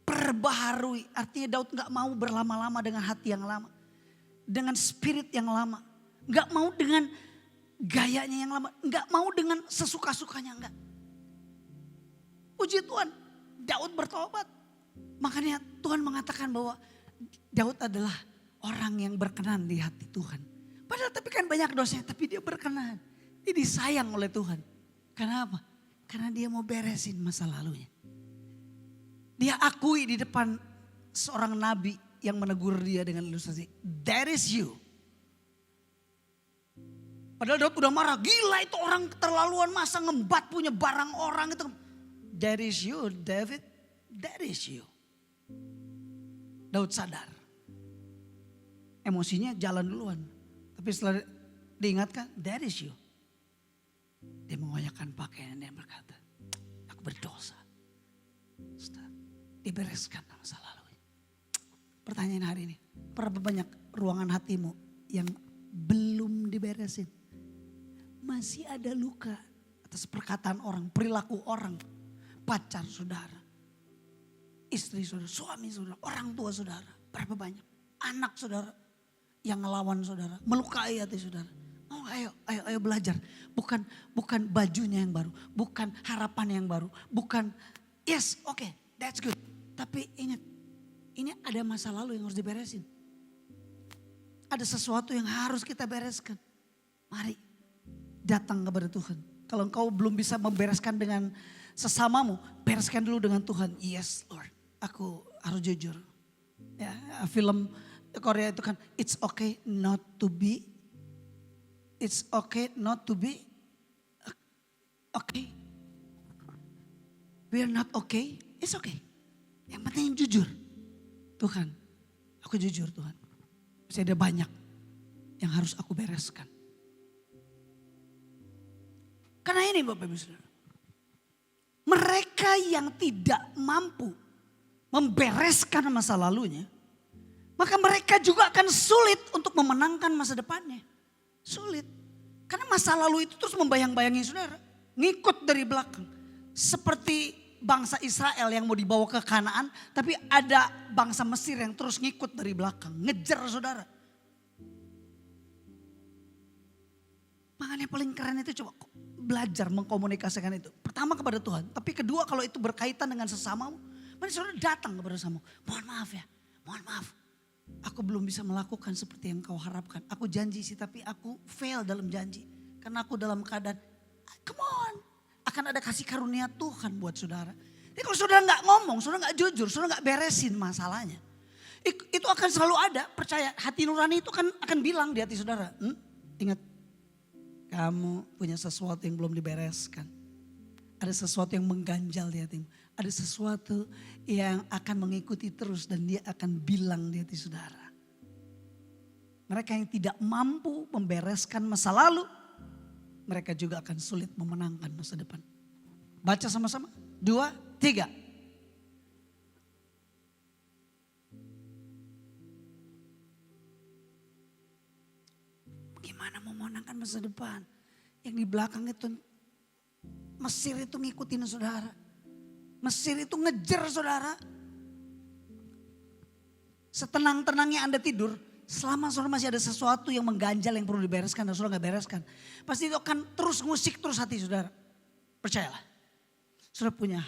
Speaker 4: perbaharui. Artinya Daud gak mau berlama-lama dengan hati yang lama. Dengan spirit yang lama. Gak mau dengan gayanya yang lama. Gak mau dengan sesuka-sukanya, enggak. Puji Tuhan, Daud bertobat. Makanya Tuhan mengatakan bahwa Daud adalah orang yang berkenan di hati Tuhan. Padahal tapi kan banyak dosanya, tapi dia berkenan. Dia disayang oleh Tuhan. Karena apa? Karena dia mau beresin masa lalunya. Dia akui di depan seorang nabi yang menegur dia dengan ilustrasi. That is you. Padahal Daud udah marah. Gila itu orang keterlaluan, masa ngembat punya barang orang itu. That is you, David. That is you. Daud sadar. Emosinya jalan duluan. Tapi setelah diingatkan, that is you. Dia mengoyakkan pakaian dan berkata, aku berdosa. Dibereskan masa lalu. Pertanyaan hari ini, berapa banyak ruangan hatimu yang belum diberesin? Masih ada luka atas perkataan orang, perilaku orang, pacar saudara, istri saudara, suami saudara, orang tua saudara. Berapa banyak anak saudara yang ngelawan saudara, melukai hati saudara. Oh, ayo belajar. Bukan bajunya yang baru, bukan harapan yang baru, bukan yes, oke, that's good. Tapi ingat, ini ada masa lalu yang harus diberesin. Ada sesuatu yang harus kita bereskan. Mari datang kepada Tuhan. Kalau engkau belum bisa membereskan dengan sesamamu, bereskan dulu dengan Tuhan. Yes Lord, aku harus jujur. Ya, film Korea itu kan, it's okay not to be okay. We are not okay, it's okay. Yang penting jujur. Tuhan, aku jujur Tuhan. Masih ada banyak yang harus aku bereskan. Karena ini Bapak Ibu Saudara. Mereka yang tidak mampu membereskan masa lalunya, maka mereka juga akan sulit untuk memenangkan masa depannya. Sulit. Karena masa lalu itu terus membayang-bayangi saudara. Ngikut dari belakang. Seperti bangsa Israel yang mau dibawa ke Kanaan, tapi ada bangsa Mesir yang terus ngikut dari belakang, ngejar saudara. Makanya paling keren itu coba belajar mengkomunikasikan itu. Pertama kepada Tuhan, tapi kedua kalau itu berkaitan dengan sesamamu, mari saudara datang kepada sesamamu. Mohon maaf ya, mohon maaf. Aku belum bisa melakukan seperti yang kau harapkan. Aku janji sih, tapi aku fail dalam janji. Karena aku dalam keadaan, come on. Akan ada kasih karunia Tuhan buat saudara. Jadi kalau saudara gak ngomong, saudara gak jujur, saudara gak beresin masalahnya. Itu akan selalu ada, percaya. Hati nurani itu akan bilang di hati saudara. Ingat, kamu punya sesuatu yang belum dibereskan. Ada sesuatu yang mengganjal di hatimu. Ada sesuatu yang akan mengikuti terus dan dia akan bilang di hati saudara. Mereka yang tidak mampu membereskan masa lalu, mereka juga akan sulit memenangkan masa depan. Baca sama-sama. 2, 3. Gimana mau memenangkan masa depan? Yang di belakang itu Mesir itu ngikutin saudara. Mesir itu ngejar saudara. Setenang-tenangnya Anda tidur, selama saudara masih ada sesuatu yang mengganjal yang perlu dibereskan dan saudara gak bereskan, pasti itu akan terus ngusik terus hati saudara. Percayalah. Saudara punya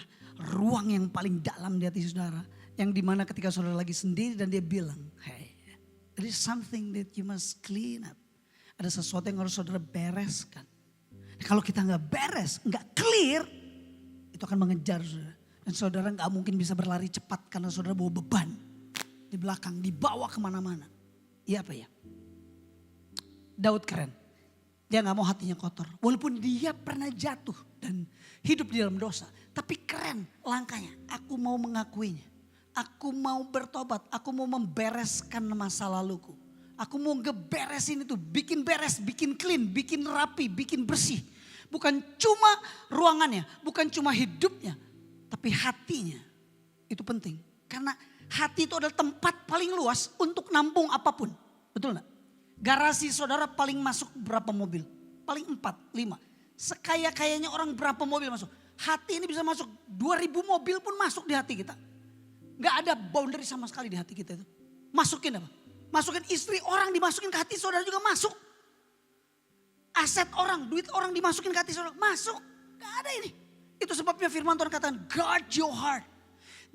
Speaker 4: ruang yang paling dalam di hati saudara. Yang dimana ketika saudara lagi sendiri dan dia bilang, hey, there is something that you must clean up. Ada sesuatu yang harus saudara bereskan. Kalau kita gak beres, gak clear, itu akan mengejar saudara. Dan saudara gak mungkin bisa berlari cepat karena saudara bawa beban. Di belakang, dibawa kemana-mana. Iya apa ya? Daud keren. Dia gak mau hatinya kotor. Walaupun dia pernah jatuh dan hidup di dalam dosa. Tapi keren langkahnya. Aku mau mengakuinya. Aku mau bertobat. Aku mau membereskan masa laluku. Aku mau ngeberesin itu. Bikin beres, bikin clean, bikin rapi, bikin bersih. Bukan cuma ruangannya, bukan cuma hidupnya. Tapi hatinya. Itu penting. Karena hati itu adalah tempat paling luas untuk nampung apapun. Betul gak? Garasi saudara paling masuk berapa mobil? Paling 4, 5. Sekaya-kayanya orang berapa mobil masuk? Hati ini bisa masuk 2000 mobil pun masuk di hati kita. Gak ada boundary sama sekali di hati kita itu. Masukin apa? Masukin istri orang dimasukin ke hati saudara juga masuk. Aset orang, duit orang dimasukin ke hati saudara masuk. Gak ada ini. Itu sebabnya firman Tuhan katakan guard your heart.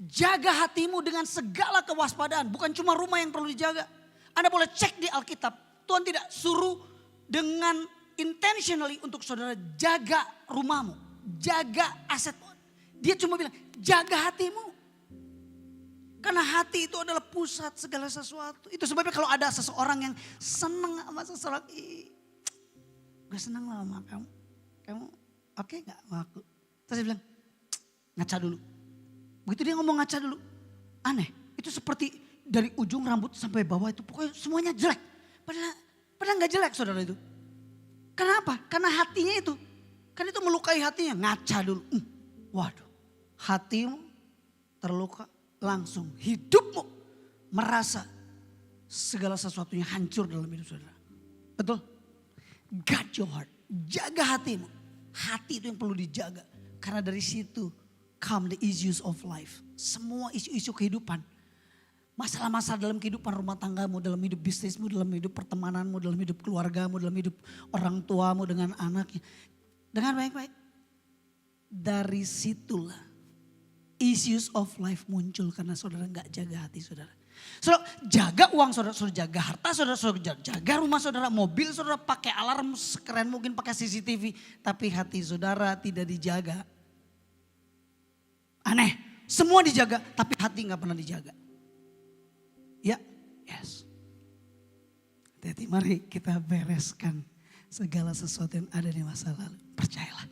Speaker 4: Jaga hatimu dengan segala kewaspadaan. Bukan cuma rumah yang perlu dijaga. Anda boleh cek di Alkitab. Tuhan tidak suruh dengan intentionally untuk saudara jaga rumahmu. Jaga aset. Dia cuma bilang jaga hatimu. Karena hati itu adalah pusat segala sesuatu. Itu sebabnya kalau ada seseorang yang senang sama seseorang. Gue senang lah sama kamu. Kamu oke gak sama aku? Terus dia bilang ngaca dulu. Begitu dia ngomong ngaca dulu. Aneh. Itu seperti dari ujung rambut sampai bawah itu pokoknya semuanya jelek. Padahal Padahal nggak jelek saudara itu. Kenapa? Karena hatinya itu. Kan itu melukai hatinya. Ngaca dulu. Waduh. Hatimu terluka langsung. Hidupmu merasa segala sesuatunya hancur dalam hidup saudara. Betul? Guard your heart. Jaga hatimu. Hati itu yang perlu dijaga. Karena dari situ come the issues of life. Semua isu-isu kehidupan. Masalah-masalah dalam kehidupan rumah tanggamu, dalam hidup bisnismu, dalam hidup pertemananmu, dalam hidup keluargamu, dalam hidup orang tuamu dengan anaknya. Dengar baik-baik. Dari situlah issues of life muncul karena saudara nggak jaga hati saudara. Saudara jaga uang saudara, saudara jaga harta saudara, saudara jaga rumah saudara, mobil saudara pakai alarm sekeren mungkin pakai CCTV. Tapi hati saudara tidak dijaga. Aneh, semua dijaga tapi hati nggak pernah dijaga. Ya, yes. Jadi mari kita bereskan segala sesuatu yang ada di masa lalu. Percayalah,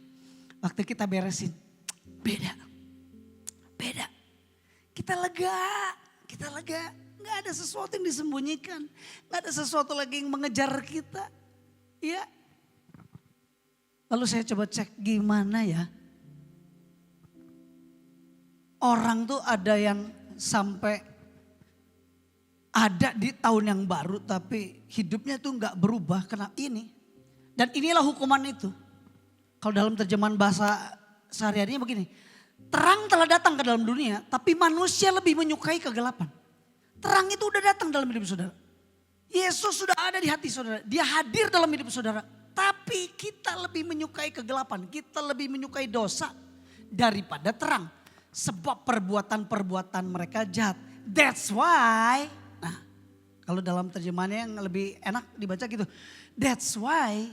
Speaker 4: waktu kita beresin, beda. Kita lega. Gak ada sesuatu yang disembunyikan. Gak ada sesuatu lagi yang mengejar kita. Ya. Lalu saya coba cek gimana ya. Orang tuh ada yang sampai ada di tahun yang baru tapi hidupnya tuh gak berubah karena ini. Dan inilah hukuman itu. Kalau dalam terjemahan bahasa sehari-harinya begini. Terang telah datang ke dalam dunia tapi manusia lebih menyukai kegelapan. Terang itu udah datang dalam hidup saudara. Yesus sudah ada di hati saudara. Dia hadir dalam hidup saudara. Tapi kita lebih menyukai kegelapan. Kita lebih menyukai dosa daripada terang. Sebab perbuatan-perbuatan mereka jahat. That's why. Nah, kalau dalam terjemahannya yang lebih enak dibaca gitu. That's why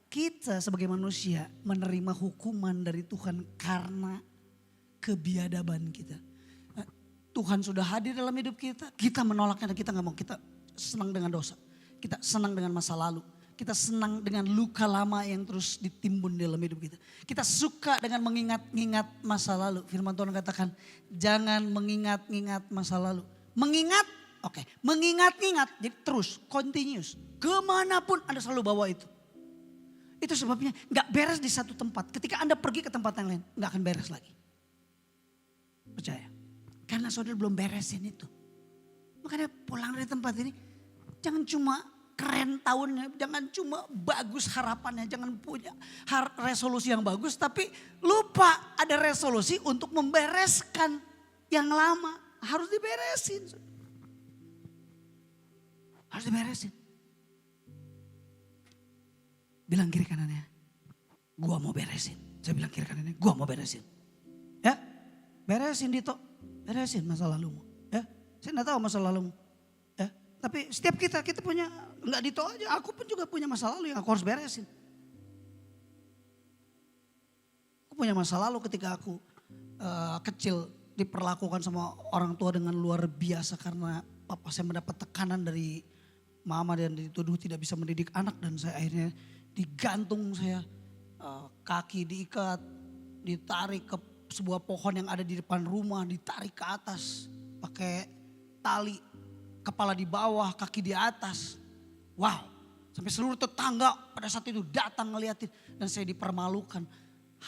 Speaker 4: kita sebagai manusia menerima hukuman dari Tuhan karena kebiadaban kita. Tuhan sudah hadir dalam hidup kita. Kita menolaknya dan kita gak mau. Kita senang dengan dosa. Kita senang dengan masa lalu. Kita senang dengan luka lama yang terus ditimbun dalam hidup kita. Kita suka dengan mengingat-ingat masa lalu. Firman Tuhan katakan, jangan mengingat-ingat masa lalu. Mengingat, oke. Mengingat-ingat, jadi terus, continuous. Kemanapun Anda selalu bawa itu. Itu sebabnya gak beres di satu tempat. Ketika Anda pergi ke tempat yang lain, gak akan beres lagi. Percaya. Karena saudara belum beresin itu. Makanya pulang dari tempat ini, jangan cuma keren tahunnya, jangan cuma bagus harapannya, jangan punya resolusi yang bagus, tapi lupa ada resolusi untuk membereskan yang lama. Harus diberesin. Harus diberesin. Bilang kiri kanannya, gua mau beresin. Saya bilang kiri kanannya, gua mau beresin. Ya, beresin Dito, beresin masa lalumu. Ya, saya enggak tahu masa lalumu. Ya, tapi setiap kita punya, enggak Dito aja, aku pun juga punya masa lalu yang aku harus beresin. Aku punya masa lalu ketika aku kecil diperlakukan sama orang tua dengan luar biasa karena papa saya mendapat tekanan dari mama dan dituduh tidak bisa mendidik anak dan saya akhirnya digantung saya, kaki diikat, ditarik ke sebuah pohon yang ada di depan rumah, ditarik ke atas pakai tali, kepala di bawah, kaki di atas. Wow, sampai seluruh tetangga pada saat itu datang ngeliatin dan saya dipermalukan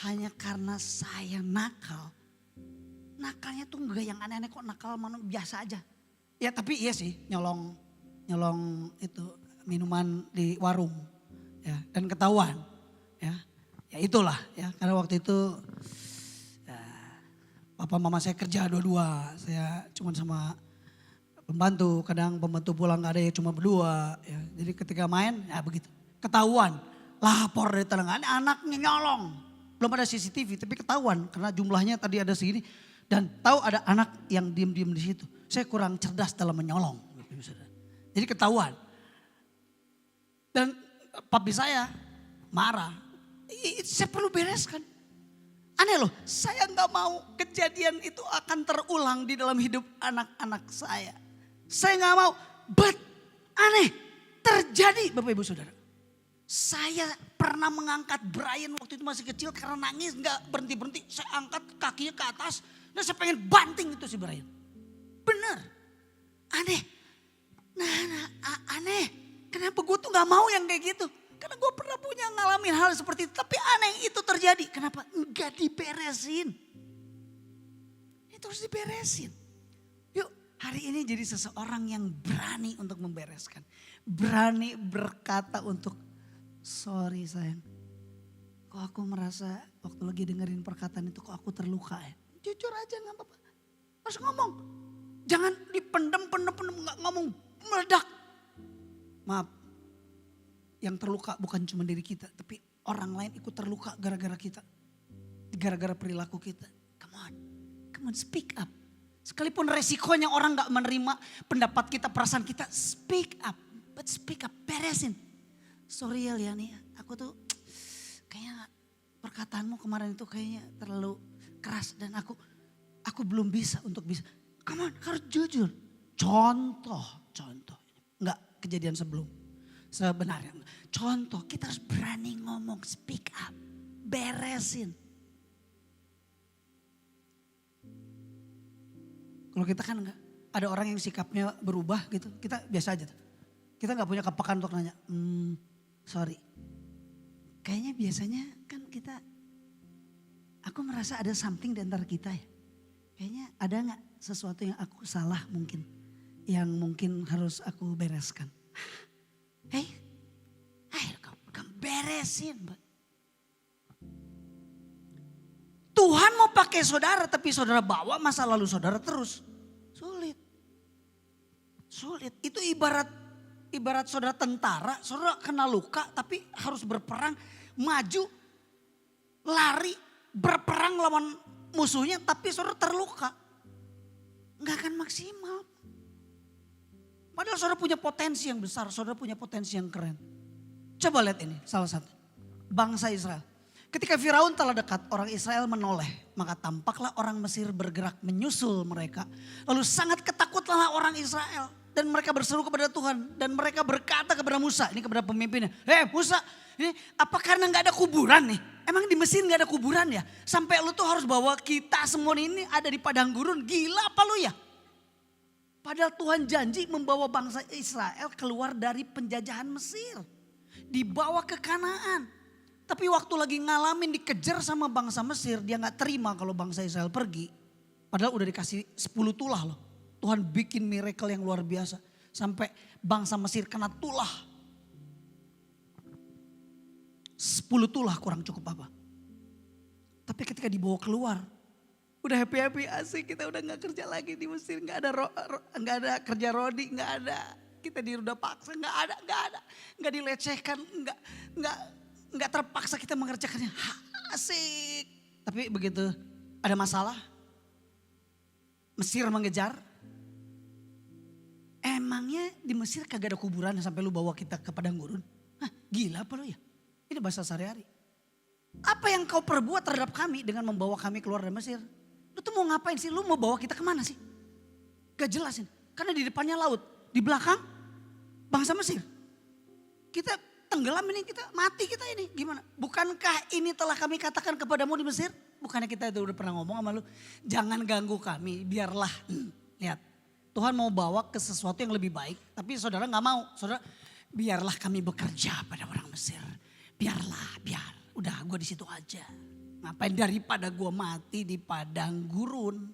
Speaker 4: hanya karena saya nakal. Nakalnya tuh enggak yang aneh-aneh kok, nakal biasa aja. Ya tapi iya sih nyolong itu minuman di warung. Ya, dan ketahuan, ya itulah ya karena waktu itu ya, papa mama saya kerja dua-dua, saya cuma sama pembantu, kadang pembantu pulang gak ada ya cuma berdua, ya jadi ketika main ya begitu, ketahuan, lapor dari tetangga, anaknya nyolong, belum ada CCTV tapi ketahuan karena jumlahnya tadi ada segini dan tahu ada anak yang diem-diem di situ, saya kurang cerdas dalam menyolong, jadi ketahuan dan papi saya marah, saya perlu bereskan. Aneh loh, saya gak mau kejadian itu akan terulang di dalam hidup anak-anak saya. Saya gak mau, but aneh terjadi Bapak Ibu Saudara. Saya pernah mengangkat Brian waktu itu masih kecil karena nangis gak berhenti-berhenti. Saya angkat kakinya ke atas dan saya pengen banting itu si Brian. Bener, aneh. Nah, aneh. kenapa gue tuh gak mau yang kayak gitu? Karena gue pernah punya ngalamin hal seperti itu. Tapi aneh itu terjadi. Kenapa? Enggak diberesin. Itu harus diberesin. Yuk hari ini jadi seseorang yang berani untuk membereskan. Berani berkata untuk sorry sayang. Kok aku merasa waktu lagi dengerin perkataan itu kok aku terluka ya. Jujur aja gak apa-apa. Harus ngomong. Jangan dipendem, gak ngomong meledak. Maaf, yang terluka bukan cuma diri kita, tapi orang lain ikut terluka gara-gara kita. Gara-gara perilaku kita. Come on speak up. Sekalipun resikonya orang gak menerima pendapat kita, perasaan kita, speak up. But speak up, beresin. Sorry ya Liani, aku tuh kayaknya perkataanmu kemarin itu kayaknya terlalu keras dan aku belum bisa untuk bisa. Come on, harus jujur. Contoh. Enggak kejadian sebelum. Sebenarnya. Contoh, kita harus berani ngomong, speak up. Beresin. Kalau kita kan enggak. Ada orang yang sikapnya berubah gitu. Kita biasa aja tuh. Kita enggak punya kepekaan untuk nanya. Sorry. Kayaknya biasanya kan kita. Aku merasa ada something di antara kita ya. Kayaknya ada enggak sesuatu yang aku salah mungkin. Yang mungkin harus aku bereskan. Ayo kamu beresin. Tuhan mau pakai saudara tapi saudara bawa masa lalu saudara terus. Sulit. Itu ibarat saudara tentara, saudara kena luka tapi harus berperang, maju, lari, berperang lawan musuhnya tapi saudara terluka. Enggak akan maksimal. Padahal saudara punya potensi yang besar, saudara punya potensi yang keren. Coba lihat ini salah satu. Bangsa Israel. Ketika Firaun telah dekat, orang Israel menoleh. Maka tampaklah orang Mesir bergerak menyusul mereka. Lalu sangat ketakutlah orang Israel. Dan mereka berseru kepada Tuhan. Dan mereka berkata kepada Musa, ini kepada pemimpinnya. Musa, ini apa karena gak ada kuburan nih? Emang di Mesir gak ada kuburan ya? Sampai lu tuh harus bawa kita semua ini ada di padang gurun. Gila apa lu ya? Padahal Tuhan janji membawa bangsa Israel keluar dari penjajahan Mesir. Dibawa ke Kanaan. Tapi waktu lagi ngalamin dikejar sama bangsa Mesir, dia gak terima kalau bangsa Israel pergi. Padahal udah dikasih 10 tulah loh. Tuhan bikin miracle yang luar biasa. Sampai bangsa Mesir kena tulah. 10 tulah kurang cukup apa. Tapi ketika dibawa keluar, udah happy asik, kita udah gak kerja lagi di Mesir, gak ada kerja rodi, gak ada, kita udah paksa, gak ada, gak dilecehkan, gak terpaksa kita mengerjakannya, asik. Tapi begitu ada masalah, Mesir mengejar, emangnya di Mesir kagak ada kuburan sampai lu bawa kita ke padang gurun? Gila apa lu ya? Ini bahasa sehari-hari. Apa yang kau perbuat terhadap kami dengan membawa kami keluar dari Mesir? Lu tuh mau ngapain sih? Lu mau bawa kita kemana sih? Gak jelasin. Karena di depannya laut. Di belakang bangsa Mesir. Kita tenggelam ini, kita mati kita ini. Gimana? Bukankah ini telah kami katakan kepadamu di Mesir? Bukannya kita itu udah pernah ngomong sama lu. Jangan ganggu kami, biarlah. Lihat, Tuhan mau bawa ke sesuatu yang lebih baik. Tapi saudara gak mau. Saudara, biarlah kami bekerja pada orang Mesir. Biar. Udah gue di situ aja. Ngapain daripada gue mati di padang gurun.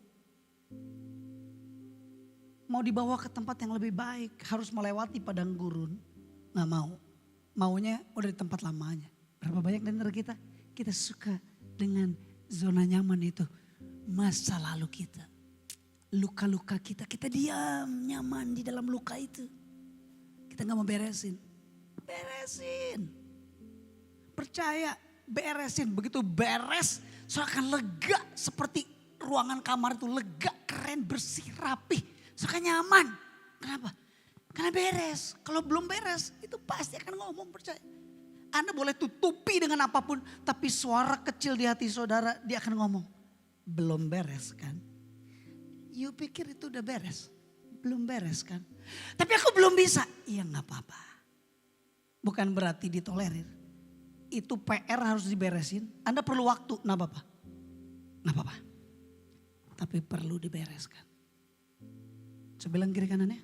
Speaker 4: Mau dibawa ke tempat yang lebih baik. Harus melewati padang gurun. Gak mau. Maunya udah di tempat lamanya. Berapa banyak di antara kita? Kita suka dengan zona nyaman itu. Masa lalu kita. Luka-luka kita. Kita diam nyaman di dalam luka itu. Kita gak mau beresin. Percaya. Beresin, begitu beres, so akan lega seperti ruangan kamar itu lega, keren, bersih, rapi, so akan nyaman. Kenapa? Karena beres. Kalau belum beres, itu pasti akan ngomong, percaya. Anda boleh tutupi dengan apapun, tapi suara kecil di hati saudara, dia akan ngomong, belum beres kan? You pikir itu udah beres? Belum beres kan? Tapi aku belum bisa. Iya gak apa-apa. Bukan berarti ditolerir. Itu PR harus diberesin. Anda perlu waktu, nah apa-apa. Tapi perlu dibereskan. Saya bilang kiri kanannya.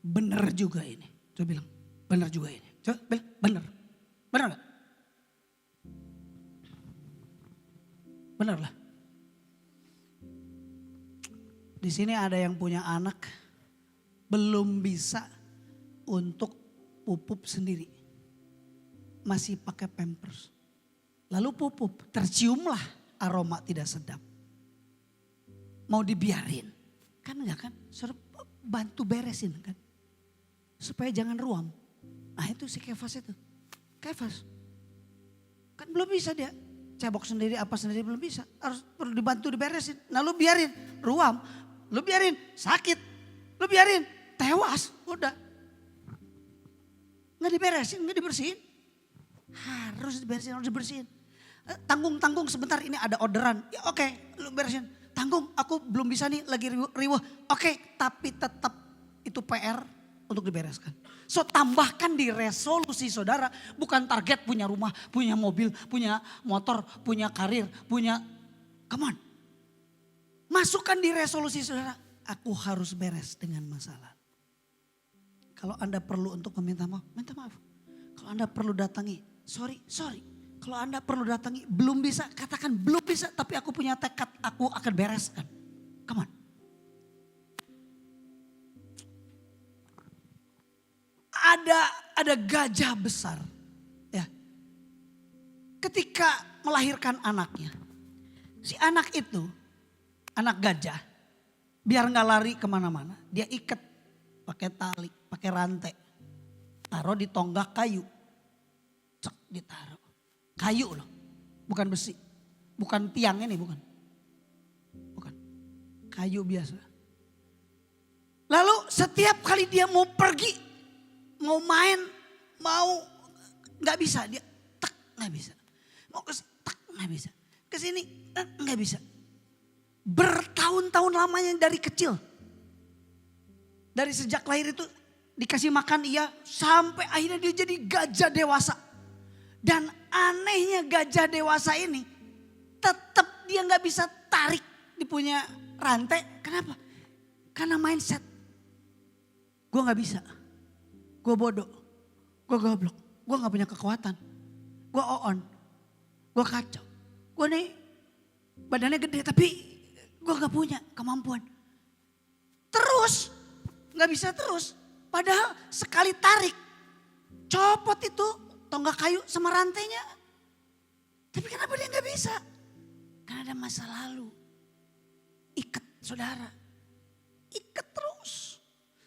Speaker 4: Benar juga ini. Coba bilang. Benar juga ini. Coba bilang benar. Benar gak? Benar lah. Di sini ada yang punya anak belum bisa untuk pupuk sendiri. Masih pakai pampers. Lalu pupuk, terciumlah aroma tidak sedap. Mau dibiarin. Kan enggak kan? Suruh bantu beresin kan. Supaya jangan ruam. Nah itu si Kefas itu. Kefas. Kan belum bisa dia. Cebok sendiri apa sendiri belum bisa. Harus perlu dibantu diberesin. Nah lu biarin ruam. Lu biarin sakit. Lu biarin tewas. Udah. Nggak diberesin, nggak dibersihin. Harus dibersihin. Tanggung sebentar ini ada orderan. Ya oke, lu beresin. Tanggung, aku belum bisa nih lagi riweuh. Oke, tapi tetap itu PR untuk dibereskan. So tambahkan di resolusi saudara. Bukan target punya rumah, punya mobil, punya motor, punya karir, punya... Come on. Masukkan di resolusi saudara. Aku harus beres dengan masalah. Kalau Anda perlu untuk meminta maaf, minta maaf. Kalau Anda perlu datangi, sorry. Kalau Anda perlu datangi, belum bisa, katakan belum bisa. Tapi aku punya tekad, aku akan bereskan. Come on. Ada gajah besar. Ya. Ketika melahirkan anaknya. Si anak itu, anak gajah. Biar gak lari kemana-mana. Dia ikat pakai tali, pakai rantai. Taruh di tonggak kayu. Cek ditaruh. Kayu loh. Bukan besi. Bukan tiang ini bukan. Bukan. Kayu biasa. Lalu setiap kali dia mau pergi. Mau main. Mau gak bisa. Dia tek gak bisa. Mau tek gak bisa. Kesini gak bisa. Bertahun-tahun lamanya dari kecil. Dari sejak lahir itu dikasih makan iya. Sampai akhirnya dia jadi gajah dewasa. Dan anehnya gajah dewasa ini tetap dia gak bisa tarik di punya rantai. Kenapa? Karena mindset. Gue gak bisa. Gue bodoh. Gue goblok. Gue gak punya kekuatan. Gue on. Gue kacau. Gue nih badannya gede tapi gue gak punya kemampuan. Terus. Gak bisa terus. Padahal sekali tarik. Copot itu tonggak kayu sama rantainya. Tapi kenapa dia gak bisa? Karena ada masa lalu. Ikat saudara. Ikat terus.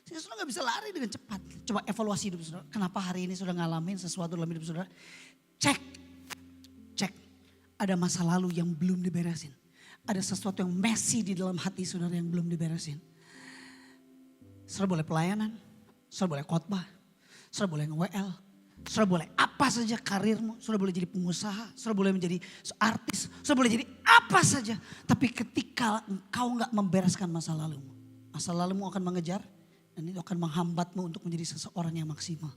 Speaker 4: Sehingga saudara gak bisa lari dengan cepat. Coba evaluasi hidup saudara. Kenapa hari ini saudara ngalamin sesuatu dalam hidup saudara. Cek. Ada masa lalu yang belum diberesin. Ada sesuatu yang messy di dalam hati saudara yang belum diberesin. Saudara boleh pelayanan. Saudara boleh khotbah. Saudara boleh nge-WL. Saudara boleh apa saja karirmu. Saudara boleh jadi pengusaha. Saudara boleh menjadi artis. Saudara boleh jadi apa saja. Tapi ketika engkau gak membereskan masa lalumu. Masa lalumu akan mengejar. Dan itu akan menghambatmu untuk menjadi seseorang yang maksimal.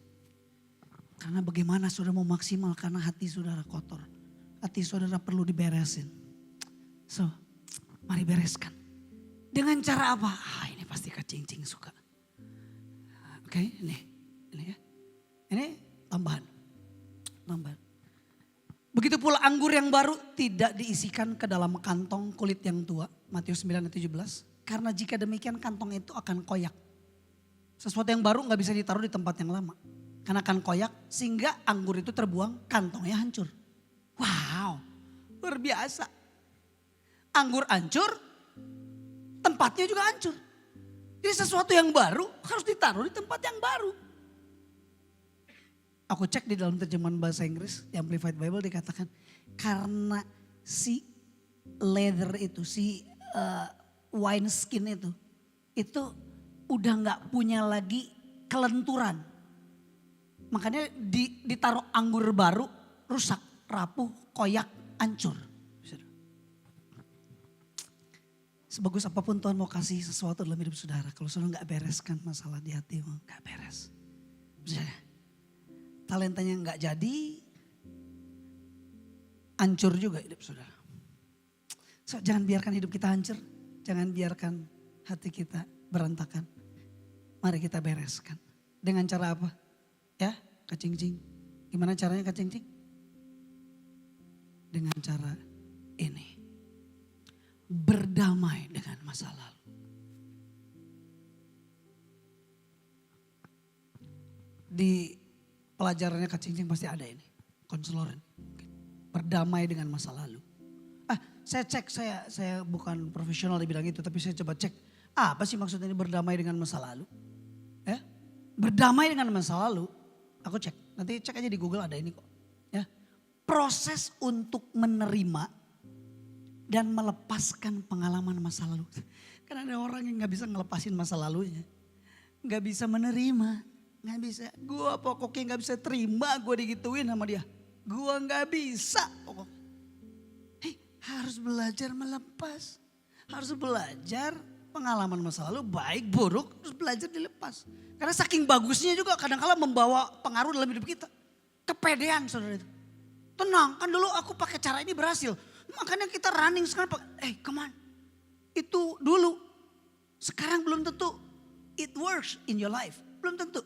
Speaker 4: Karena bagaimana saudara mau maksimal. Karena hati saudara kotor. Hati saudara perlu diberesin. So, mari bereskan. Dengan cara apa? Ini pasti Kak Cing-Cing suka. Oke, ini ya. Ini tambahan. Begitu pula anggur yang baru tidak diisikan ke dalam kantong kulit yang tua. Matius 9 ayat 17. Karena jika demikian kantong itu akan koyak. Sesuatu yang baru gak bisa ditaruh di tempat yang lama. Karena akan koyak sehingga anggur itu terbuang, kantongnya hancur. Wow, luar biasa. Anggur hancur, tempatnya juga hancur. Jadi sesuatu yang baru harus ditaruh di tempat yang baru. Aku cek di dalam terjemahan bahasa Inggris, di Amplified Bible dikatakan. Karena si leather itu, si wine skin itu udah gak punya lagi kelenturan. Makanya ditaruh anggur baru rusak, rapuh, koyak, hancur. Sebagus apapun Tuhan mau kasih sesuatu dalam hidup saudara. Kalau saudara gak bereskan masalah di hatimu, gak beres. Misalnya, talentanya gak jadi, hancur juga hidup saudara. So, jangan biarkan hidup kita hancur. Jangan biarkan hati kita berantakan. Mari kita bereskan. Dengan cara apa? Ya, Kak Cing-Cing. Gimana caranya Kak Cing-Cing? Dengan cara ini. Berdamai dengan masa lalu. Di pelajarannya Kak Cing-Cing pasti ada ini. Konselor. Berdamai dengan masa lalu. Saya cek, saya bukan profesional di bidang itu, tapi saya coba cek. Apa sih maksudnya ini berdamai dengan masa lalu? Ya, berdamai dengan masa lalu, aku cek. Nanti cek aja di Google ada ini kok. Ya, proses untuk menerima dan melepaskan pengalaman masa lalu. Karena ada orang yang nggak bisa ngelepasin masa lalunya, nggak bisa menerima, nggak bisa. Gua pokoknya nggak bisa terima gue digituin sama dia. Gua nggak bisa. Harus belajar melepas. Harus belajar pengalaman masa lalu baik buruk harus belajar dilepas. Karena saking bagusnya juga kadang-kala membawa pengaruh dalam hidup kita. Kepedean saudara itu. Tenang kan dulu aku pakai cara ini berhasil. Makanya kita running sekarang come on. Itu dulu. Sekarang belum tentu it works in your life. Belum tentu.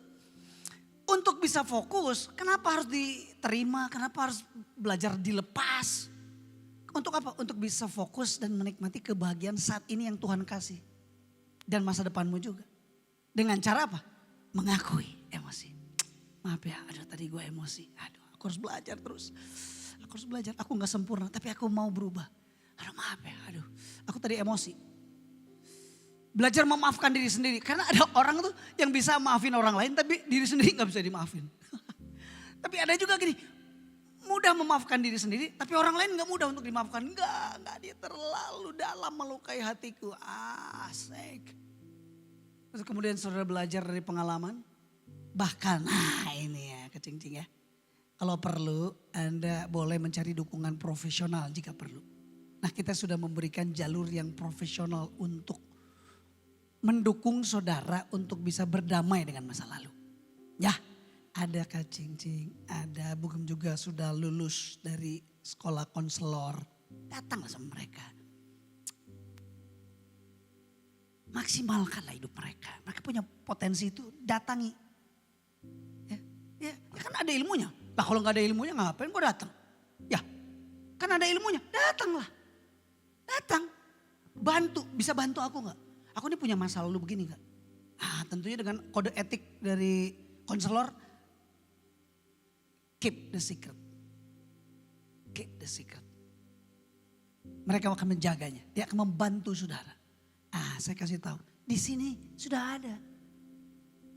Speaker 4: Untuk bisa fokus kenapa harus diterima, kenapa harus belajar dilepas. Untuk apa? Untuk bisa fokus dan menikmati kebahagiaan saat ini yang Tuhan kasih. Dan masa depanmu juga. Dengan cara apa? Mengakui emosi. Maaf ya, aduh tadi gue emosi. Aduh aku harus belajar terus. Aku harus belajar, aku gak sempurna tapi aku mau berubah. Aduh maaf ya, aduh aku tadi emosi. Belajar memaafkan diri sendiri. Karena ada orang tuh yang bisa maafin orang lain tapi diri sendiri gak bisa dimaafin. Tapi ada juga gini, mudah memaafkan diri sendiri, tapi orang lain gak mudah untuk dimaafkan. Enggak, dia terlalu dalam melukai hatiku. Asik. Terus kemudian saudara belajar dari pengalaman. Bahkan, ini ya Kecing-Cing ya. Kalau perlu, Anda boleh mencari dukungan profesional jika perlu. Nah kita sudah memberikan jalur yang profesional untuk mendukung saudara untuk bisa berdamai dengan masa lalu. Ya. Ada Kak Cing-Cing, ada Bugem juga sudah lulus dari sekolah konselor. Datanglah sama mereka. Maksimalkanlah hidup mereka. Mereka punya potensi itu, datangi. Ya kan ada ilmunya. Nah kalau gak ada ilmunya ngapain gue datang? Ya kan ada ilmunya, datanglah. Datang, bantu, bisa bantu aku gak? Aku ini punya masa lalu begini gak? Tentunya dengan kode etik dari konselor. Keep the secret. Keep the secret. Mereka akan menjaganya. Dia akan membantu saudara. Saya kasih tahu. Di sini sudah ada.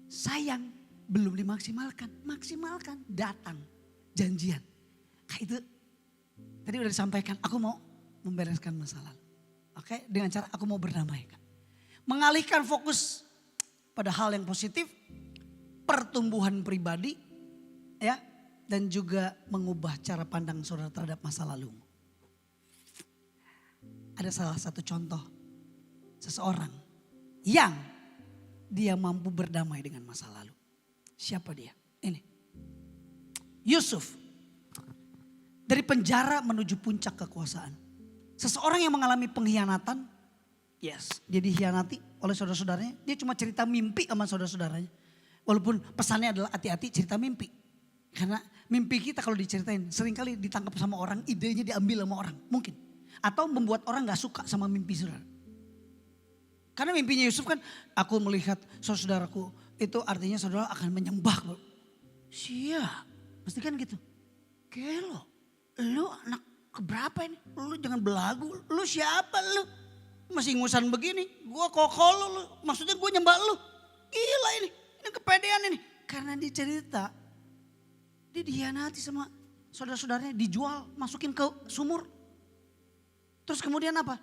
Speaker 4: Sayang belum dimaksimalkan. Maksimalkan. Datang. Janjian. Itu tadi udah disampaikan. Aku mau membereskan masalah. Oke, dengan cara aku mau berdamaikan. Mengalihkan fokus pada hal yang positif. Pertumbuhan pribadi. Ya. Dan juga mengubah cara pandang saudara terhadap masa lalu. Ada salah satu contoh seseorang yang dia mampu berdamai dengan masa lalu. Siapa dia? Ini. Yusuf. Dari penjara menuju puncak kekuasaan. Seseorang yang mengalami pengkhianatan. Yes, dia dikhianati oleh saudara-saudaranya. Dia cuma cerita mimpi sama saudara-saudaranya. Walaupun pesannya adalah hati-hati cerita mimpi. Karena mimpi kita kalau diceritain seringkali ditangkap sama orang, idenya diambil sama orang. Mungkin. Atau membuat orang gak suka sama mimpi saudara. Karena mimpinya Yusuf kan, aku melihat saudaraku itu artinya saudara akan menyembah. Siap, pasti kan gitu. Gelo, lu anak keberapa ini? Lu jangan belagu, lu siapa lu? Masih ingusan begini, gua kokol lu. Maksudnya gua nyembah lu. Gila ini kepedean ini. Karena dia cerita. Dia dikhianati sama saudara-saudaranya, dijual, masukin ke sumur. Terus kemudian apa?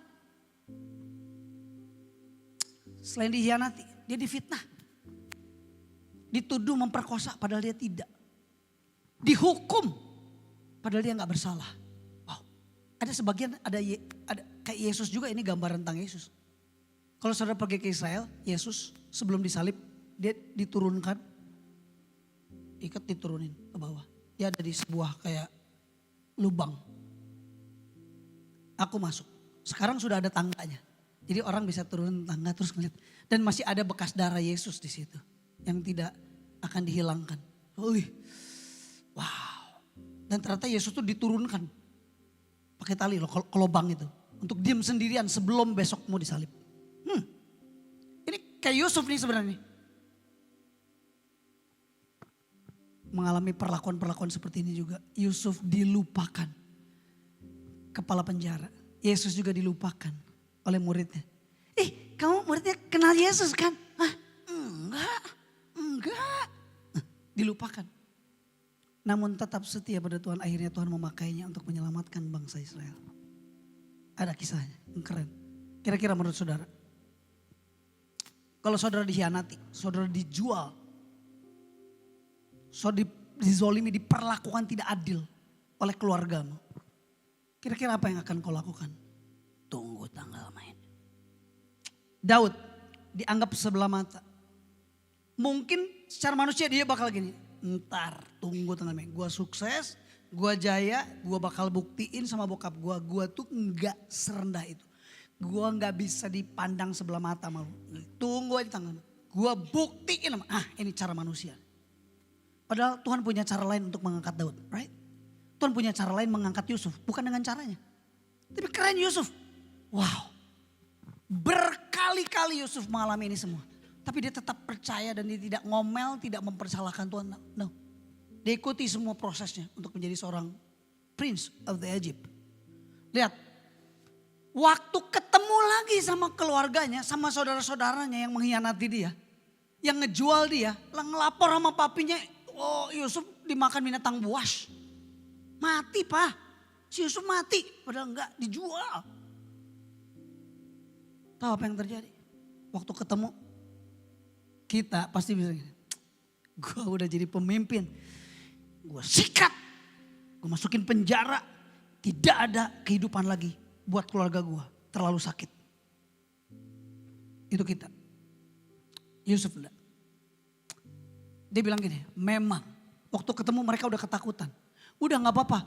Speaker 4: Selain dikhianati, dia difitnah. Dituduh memperkosa padahal dia tidak. Dihukum padahal dia gak bersalah. Wow. Ada sebagian, ada kayak Yesus juga, ini gambaran tentang Yesus. Kalau saudara pergi ke Israel, Yesus sebelum disalib, dia diturunkan. Ikat diturunin ke bawah. Dia ada di sebuah kayak lubang. Aku masuk. Sekarang sudah ada tangganya. Jadi orang bisa turun tangga terus ngeliat. Dan masih ada bekas darah Yesus di situ. Yang tidak akan dihilangkan. Wih, wow. Dan ternyata Yesus tuh diturunkan pakai tali loh, ke lubang itu. Untuk diam sendirian sebelum besok mau disalib. Ini kayak Yusuf nih sebenarnya. Mengalami perlakuan-perlakuan seperti ini juga. Yusuf dilupakan. Kepala penjara. Yesus juga dilupakan oleh muridnya. Kamu muridnya kenal Yesus kan? Hah? Enggak. Dilupakan. Namun tetap setia pada Tuhan. Akhirnya Tuhan memakainya untuk menyelamatkan bangsa Israel. Ada kisahnya yang keren. Kira-kira menurut saudara. Kalau saudara dikhianati, saudara dijual. Saudara dizolimi, diperlakukan tidak adil oleh keluargamu. Kira-kira apa yang akan kau lakukan? Tunggu tanggal main. Daud dianggap sebelah mata. Mungkin secara manusia dia bakal gini. Ntar tunggu tanggal main. Gua sukses, gua jaya, gua bakal buktiin sama bokap gua. Gua tuh enggak serendah itu. Gua enggak bisa dipandang sebelah mata malu. Tunggu aja tanggal. Gua buktiin. Ini cara manusia. Padahal Tuhan punya cara lain untuk mengangkat Daud, right? Tuhan punya cara lain mengangkat Yusuf, bukan dengan caranya. Tapi keren Yusuf. Wow. Berkali-kali Yusuf mengalami ini semua. Tapi dia tetap percaya dan dia tidak ngomel, tidak mempersalahkan Tuhan. No. Dia ikuti semua prosesnya untuk menjadi seorang Prince of the Egypt. Lihat. Waktu ketemu lagi sama keluarganya, sama saudara-saudaranya yang mengkhianati dia. Yang ngejual dia, ngelapor sama papinya. Oh, Yusuf dimakan binatang buas. Mati Pak. Si Yusuf mati. Padahal enggak, dijual. Tahu apa yang terjadi? Waktu ketemu, kita pasti bisa gini. Gue udah jadi pemimpin. Gue sikat. Gue masukin penjara. Tidak ada kehidupan lagi buat keluarga gue. Terlalu sakit. Itu kita. Yusuf enggak. Dia bilang gini, memang waktu ketemu mereka udah ketakutan. Udah gak apa-apa.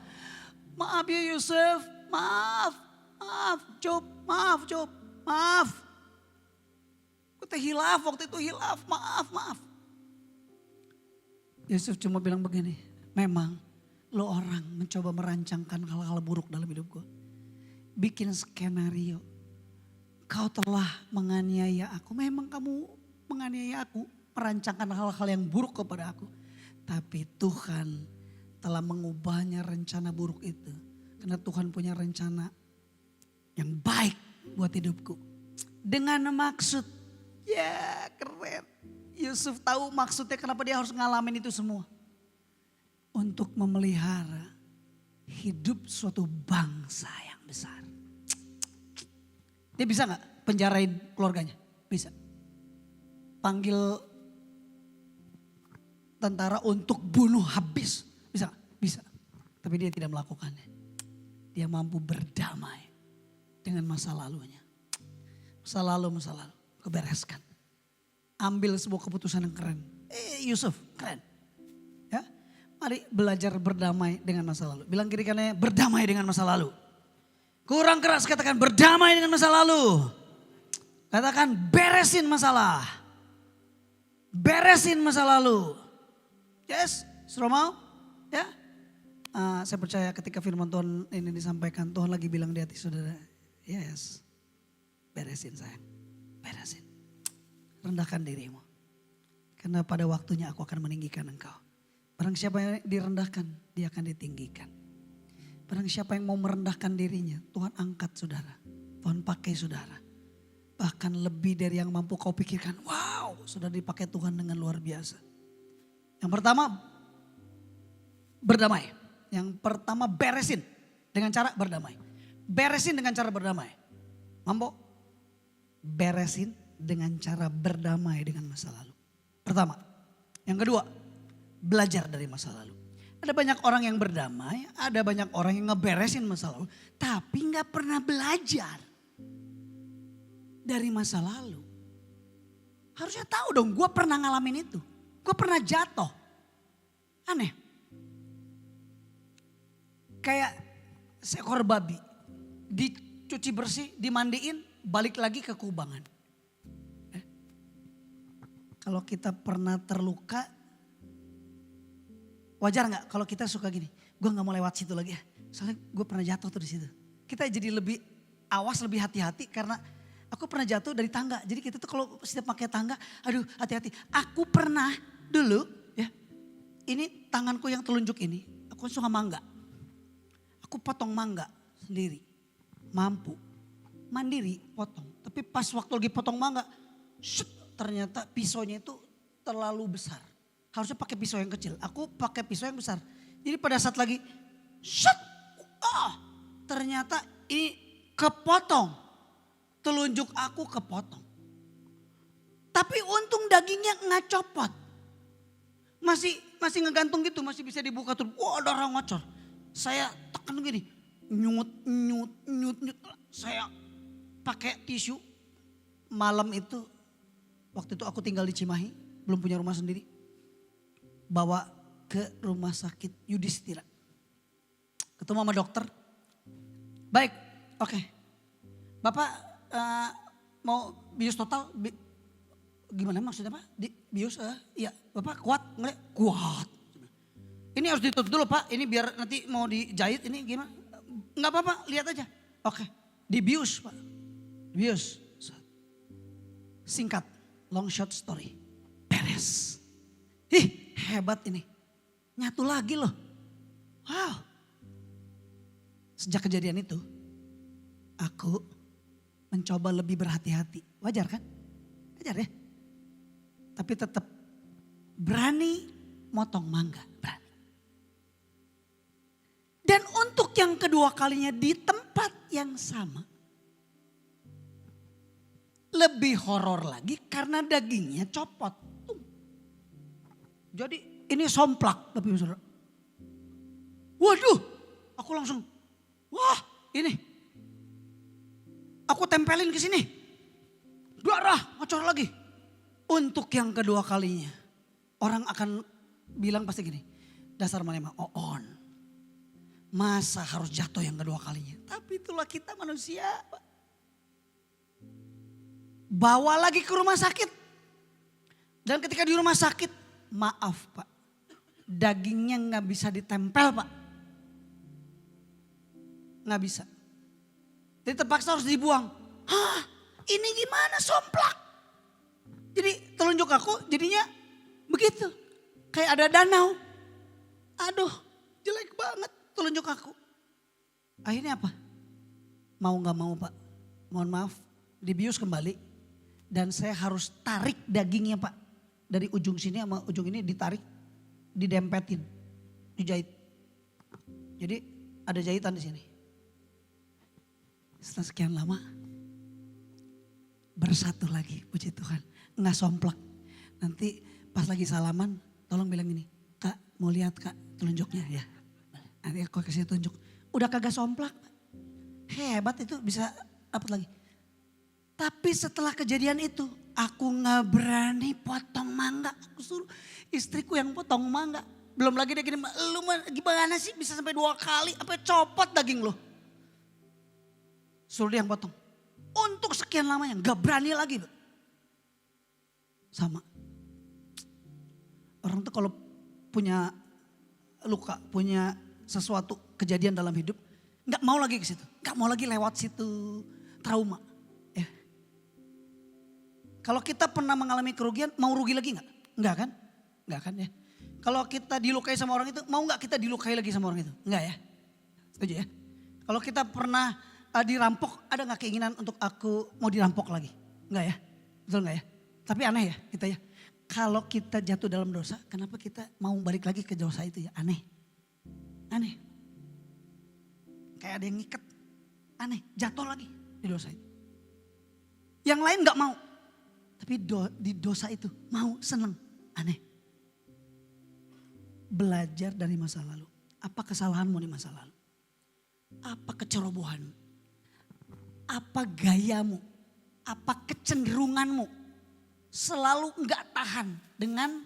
Speaker 4: Maaf ya Yusuf, maaf. Kita hilaf waktu itu hilaf, maaf. Yusuf cuma bilang begini, memang lo orang mencoba merancangkan hal-hal buruk dalam hidup gue. Bikin skenario. Kau telah menganiaya aku, memang kamu menganiaya aku. Merancangkan hal-hal yang buruk kepada aku. Tapi Tuhan telah mengubahnya rencana buruk itu. Karena Tuhan punya rencana yang baik buat hidupku. Dengan maksud, ya keren. Yusuf tahu maksudnya kenapa dia harus ngalamin itu semua. Untuk memelihara hidup suatu bangsa yang besar. Dia bisa gak penjarain keluarganya? Bisa. Panggil tentara untuk bunuh habis. Bisa? Bisa. Tapi dia tidak melakukannya. Dia mampu berdamai dengan masa lalunya. Masa lalu. Kebereskan. Ambil sebuah keputusan yang keren. Yusuf, keren. Ya, mari belajar berdamai dengan masa lalu. Bilang kiri kanannya berdamai dengan masa lalu. Kurang keras katakan berdamai dengan masa lalu. Katakan beresin masalah. Beresin masa lalu. Yes, suruh mau? Ya. Saya percaya ketika firman Tuhan ini disampaikan, Tuhan lagi bilang di hati saudara, yes, beresin sayang, beresin. Rendahkan dirimu. Karena pada waktunya aku akan meninggikan engkau. Barang siapa yang direndahkan, dia akan ditinggikan. Barang siapa yang mau merendahkan dirinya, Tuhan angkat saudara. Tuhan pakai saudara. Bahkan lebih dari yang mampu kau pikirkan. Wow, sudah dipakai Tuhan dengan luar biasa. Yang pertama, berdamai. Yang pertama beresin dengan cara berdamai. Beresin dengan cara berdamai. Mampu? Beresin dengan cara berdamai dengan masa lalu. Pertama. Yang kedua, belajar dari masa lalu. Ada banyak orang yang berdamai, ada banyak orang yang ngeberesin masa lalu. Tapi gak pernah belajar dari masa lalu. Harusnya tahu dong, gue pernah ngalamin itu. Gue pernah jatuh. Aneh. Kayak seekor babi. Dicuci bersih, dimandiin, balik lagi ke kubangan. Kalau kita pernah terluka, Wajar nggak kalau kita suka gini? Gue nggak mau lewat situ lagi ya. Soalnya gue pernah jatuh tuh di situ. Kita jadi lebih awas, lebih hati-hati karena aku pernah jatuh dari tangga. Jadi kita tuh kalau setiap pakai tangga, aduh hati-hati. Aku pernah dulu ya, ini tanganku yang telunjuk ini, aku suka mangga. Aku potong mangga sendiri, mampu, mandiri potong. Tapi pas waktu lagi potong mangga, ternyata pisaunya itu terlalu besar. Harusnya pakai pisau yang kecil, aku pakai pisau yang besar. Jadi pada saat lagi, ternyata ini kepotong. Telunjuk aku kepotong. Tapi untung dagingnya nggak copot. Masih ngegantung gitu, masih bisa dibuka tuh. Wah, darah ngocor. Saya tekan gini, nyut. Saya pakai tisu. Malam itu, waktu itu aku tinggal di Cimahi, belum punya rumah sendiri. Bawa ke rumah sakit Yudhistira. Ketemu sama dokter. Baik, oke. Bapak mau bius total? Gimana maksudnya Pak? Bius? Iya, Bapak kuat? Kuat. Ini harus ditutup dulu Pak, ini biar nanti mau dijahit ini gimana? Enggak apa-apa, lihat aja. Oke, dibius Pak. Bius. Singkat, long short story. Beres. Hebat ini. Nyatu lagi loh. Wow. Sejak kejadian itu, aku mencoba lebih berhati-hati. Wajar kan? Wajar ya? Tapi tetap berani motong mangga. Berani. Dan untuk yang kedua kalinya di tempat yang sama. Lebih horor lagi karena dagingnya copot. Jadi ini somplak. Tapi saudara. Waduh. Aku langsung. Wah ini. Aku tempelin ke sini. Darah ngocor lagi. Untuk yang kedua kalinya. Orang akan bilang pasti gini. Dasar manema on. Masa harus jatuh yang kedua kalinya. Tapi itulah kita manusia. Bawa lagi ke rumah sakit. Dan ketika di rumah sakit. Maaf Pak. Dagingnya gak bisa ditempel Pak. Gak bisa. Jadi terpaksa harus dibuang. Hah, ini gimana somplak? Jadi telunjuk aku jadinya begitu. Kayak ada danau. Aduh, jelek banget telunjuk aku. Akhirnya apa? Mau gak mau Pak. Mohon maaf, dibius kembali. Dan saya harus tarik dagingnya Pak. Dari ujung sini sama ujung ini ditarik, didempetin, dijahit. Jadi ada jahitan di sini. Setelah sekian lama bersatu lagi, puji Tuhan. Nggak somplak. Nanti pas lagi salaman tolong bilang gini, Kak mau lihat Kak telunjuknya ya. Nanti aku kasih tunjuk. Udah kagak somplak. Hebat itu bisa dapat lagi. Tapi setelah kejadian itu aku nggak berani potong mangga. Aku suruh istriku yang potong mangga. Belum lagi dia gini, lu gimana sih bisa sampai 2 kali apa copot daging lo. Suruh dia yang potong. Untuk sekian lamanya gak berani lagi. Sama. Orang tuh kalau punya luka, punya sesuatu kejadian dalam hidup. Gak mau lagi ke situ. Gak mau lagi lewat situ. Trauma. Ya. Kalau kita pernah mengalami kerugian mau rugi lagi gak? Enggak kan? Enggak kan ya. Kalau kita dilukai sama orang itu mau gak kita dilukai lagi sama orang itu? Enggak ya. Setuju ya. Kalau kita pernah dirampok, ada gak keinginan untuk aku mau dirampok lagi? Enggak ya? Betul enggak ya? Tapi aneh ya kita ya. Kalau kita jatuh dalam dosa, kenapa kita mau balik lagi ke dosa itu ya? Aneh. Aneh. Kayak ada yang ngikat. Aneh, jatuh lagi di dosa itu. Yang lain gak mau. Tapi di dosa itu mau, seneng. Aneh. Belajar dari masa lalu. Apa kesalahanmu di masa lalu? Apa kecerobohanmu? Apa gayamu? Apa kecenderunganmu? Selalu enggak tahan dengan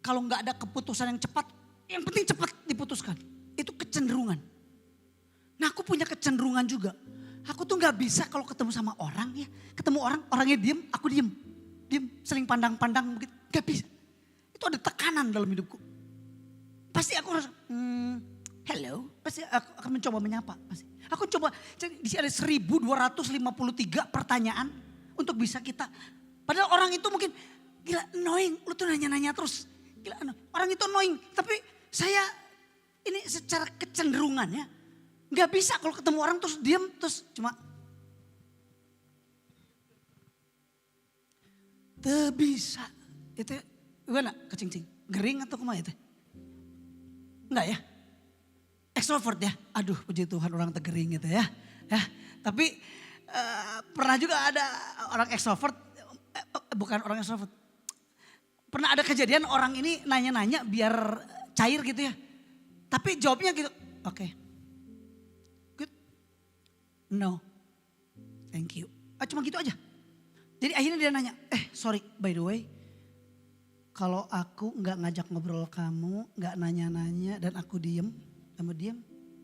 Speaker 4: kalau enggak ada keputusan yang cepat. Yang penting cepat diputuskan. Itu kecenderungan. Nah aku punya kecenderungan juga. Aku tuh enggak bisa kalau ketemu sama orang ya. Ketemu orang, orangnya diem, aku diem. Diem, sering pandang-pandang begitu. Gak bisa. Itu ada tekanan dalam hidupku. pasti aku harus, hello, pasti aku akan mencoba menyapa. Pasti. Aku coba, di sini ada 1253 pertanyaan untuk bisa kita. Padahal orang itu mungkin, gila annoying, lu tuh nanya-nanya terus. Gila orang itu annoying, tapi saya ini secara kecenderungannya nggak bisa kalau ketemu orang terus diam terus cuma. Tidak bisa. Itu gimana kecing-cing? Gering atau kemana itu? Enggak ya? Extrovert ya? Aduh puji Tuhan orang tegering gitu ya. Tapi pernah juga ada orang extrovert, bukan orang extrovert. Pernah ada kejadian orang ini nanya-nanya biar cair gitu ya. Tapi jawabnya gitu, oke. Good. No. Thank you. Cuma gitu aja. Jadi akhirnya dia nanya, sorry by the way. Kalau aku gak ngajak ngobrol kamu, gak nanya-nanya dan aku diem. Kamu diem,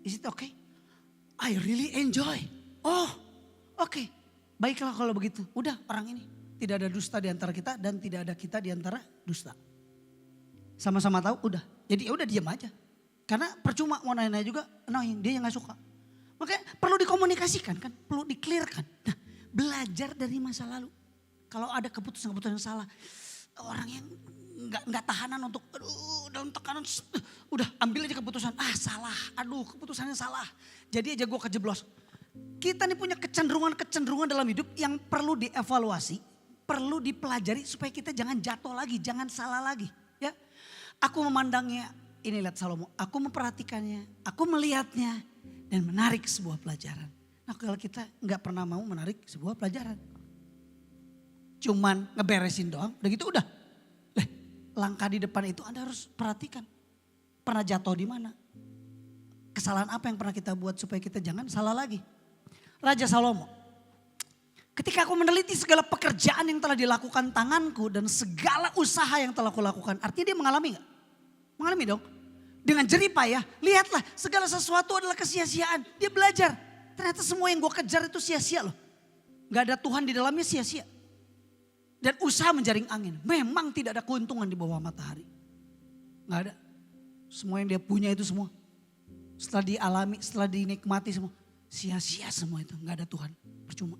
Speaker 4: is it okay? I really enjoy. Oh oke. Baiklah kalau begitu. Udah orang ini. Tidak ada dusta di antara kita dan tidak ada kita di antara dusta. Sama-sama tahu udah. Jadi ya udah diam aja. Karena percuma mau nanya juga annoying, dia yang gak suka. Makanya perlu dikomunikasikan kan, perlu di-clearkan. Nah belajar dari masa lalu. Kalau ada keputusan-keputusan yang salah, orang yang nggak tahanan untuk dalam tekanan, udah ambil aja keputusan, salah, keputusannya salah. Jadi aja gue kejeblos. Kita nih punya kecenderungan dalam hidup yang perlu dievaluasi, perlu dipelajari supaya kita jangan jatuh lagi, jangan salah lagi. Ya, aku memandangnya, ini lihat Salomo, aku memperhatikannya, aku melihatnya dan menarik sebuah pelajaran. Nah kalau kita nggak pernah mau menarik sebuah pelajaran, cuman ngeberesin doang, udah gitu udah. Langkah di depan itu Anda harus perhatikan. Pernah jatuh di mana? Kesalahan apa yang pernah kita buat supaya kita jangan salah lagi. Raja Salomo. Ketika aku meneliti segala pekerjaan yang telah dilakukan tanganku dan segala usaha yang telah kulakukan. Artinya dia mengalami gak? Mengalami dong. Dengan jerih payah, lihatlah segala sesuatu adalah kesia-siaan. Dia belajar. Ternyata semua yang gue kejar itu sia-sia loh. Gak ada Tuhan di dalamnya sia-sia. Dan usaha menjaring angin. Memang tidak ada keuntungan di bawah matahari. Gak ada. Semua yang dia punya itu semua. Setelah dialami, setelah dinikmati semua. Sia-sia semua itu. Gak ada Tuhan. Percuma.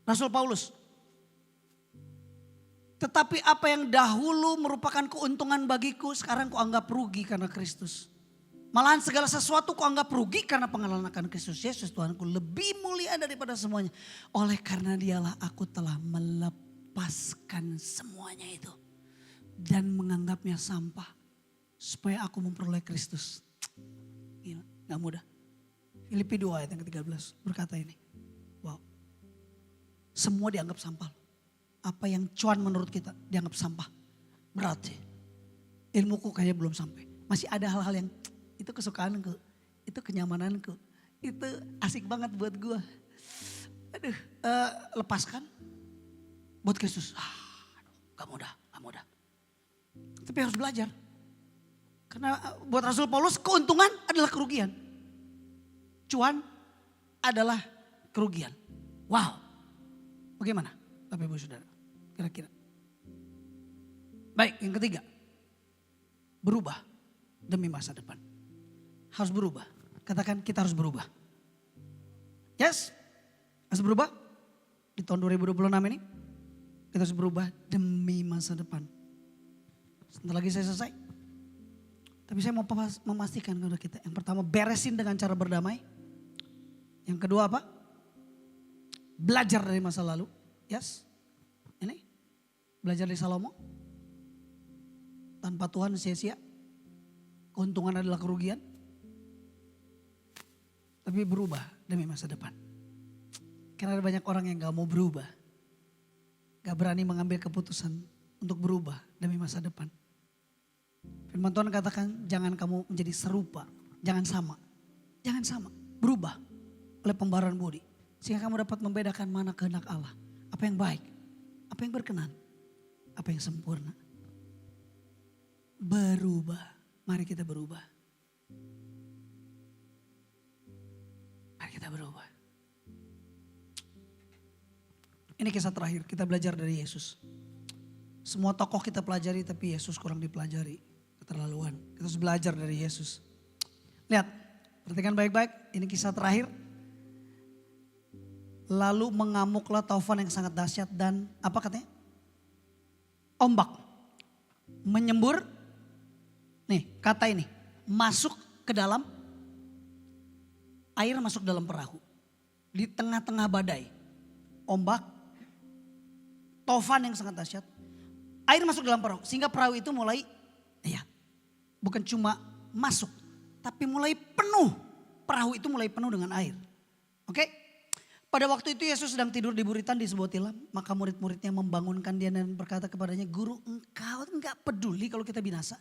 Speaker 4: Rasul Paulus. Tetapi apa yang dahulu merupakan keuntungan bagiku. Sekarang kuanggap rugi karena Kristus. Malahan segala sesuatu kuanggap rugi karena pengenalan akan Kristus Yesus Tuhanku lebih mulia daripada semuanya. Oleh karena dialah aku telah melepaskan semuanya itu. Dan menganggapnya sampah. Supaya aku memperoleh Kristus. Gila, gak mudah. Filipi 2 ayat yang ke-13 berkata ini. Wow. Semua dianggap sampah. Apa yang cuan menurut kita dianggap sampah. Berat sih. Ilmuku kayaknya belum sampai. Masih ada hal-hal yang itu kesukaanku, itu kenyamananku, itu asik banget buat gue. Aduh, lepaskan buat Kristus. Gak mudah. Tapi harus belajar. Karena buat Rasul Paulus keuntungan adalah kerugian. Cuan adalah kerugian. Wow, bagaimana Bapak Ibu Saudara? Kira-kira. Baik, yang ketiga. Berubah demi masa depan. Harus berubah. Katakan kita harus berubah. Yes? Harus berubah? Di tahun 2026 ini. Kita harus berubah demi masa depan. Sebentar lagi saya selesai. Tapi saya mau memastikan kepada kita. Yang pertama beresin dengan cara berdamai. Yang kedua apa? Belajar dari masa lalu. Yes? Ini. Belajar dari Salomo. Tanpa Tuhan sia-sia. Keuntungan adalah kerugian. Tapi berubah demi masa depan. Karena ada banyak orang yang gak mau berubah. Gak berani mengambil keputusan untuk berubah demi masa depan. Firman Tuhan katakan jangan kamu menjadi serupa. Jangan sama. Jangan sama. Berubah oleh pembaruan budi. Sehingga kamu dapat membedakan mana kehendak Allah. Apa yang baik. Apa yang berkenan. Apa yang sempurna. Berubah. Mari kita berubah. Kita berubah. Ini kisah terakhir, kita belajar dari Yesus. Semua tokoh kita pelajari tapi Yesus kurang dipelajari. keterlaluan. Kita harus belajar dari Yesus. Lihat, perhatikan baik-baik. Ini kisah terakhir. Lalu mengamuklah taufan yang sangat dahsyat dan apa katanya? Ombak. Menyembur. Nih kata ini. Masuk ke dalam. Air masuk dalam perahu. Di tengah-tengah badai. Ombak. Taufan yang sangat dahsyat. Air masuk dalam perahu. Sehingga perahu itu mulai. Ya. Bukan cuma masuk. Tapi mulai penuh. Perahu itu mulai penuh dengan air. Oke? Pada waktu itu Yesus sedang tidur di buritan di sebuah tilam. Maka murid-muridnya membangunkan dia dan berkata kepadanya, Guru, engkau enggak peduli kalau kita binasa?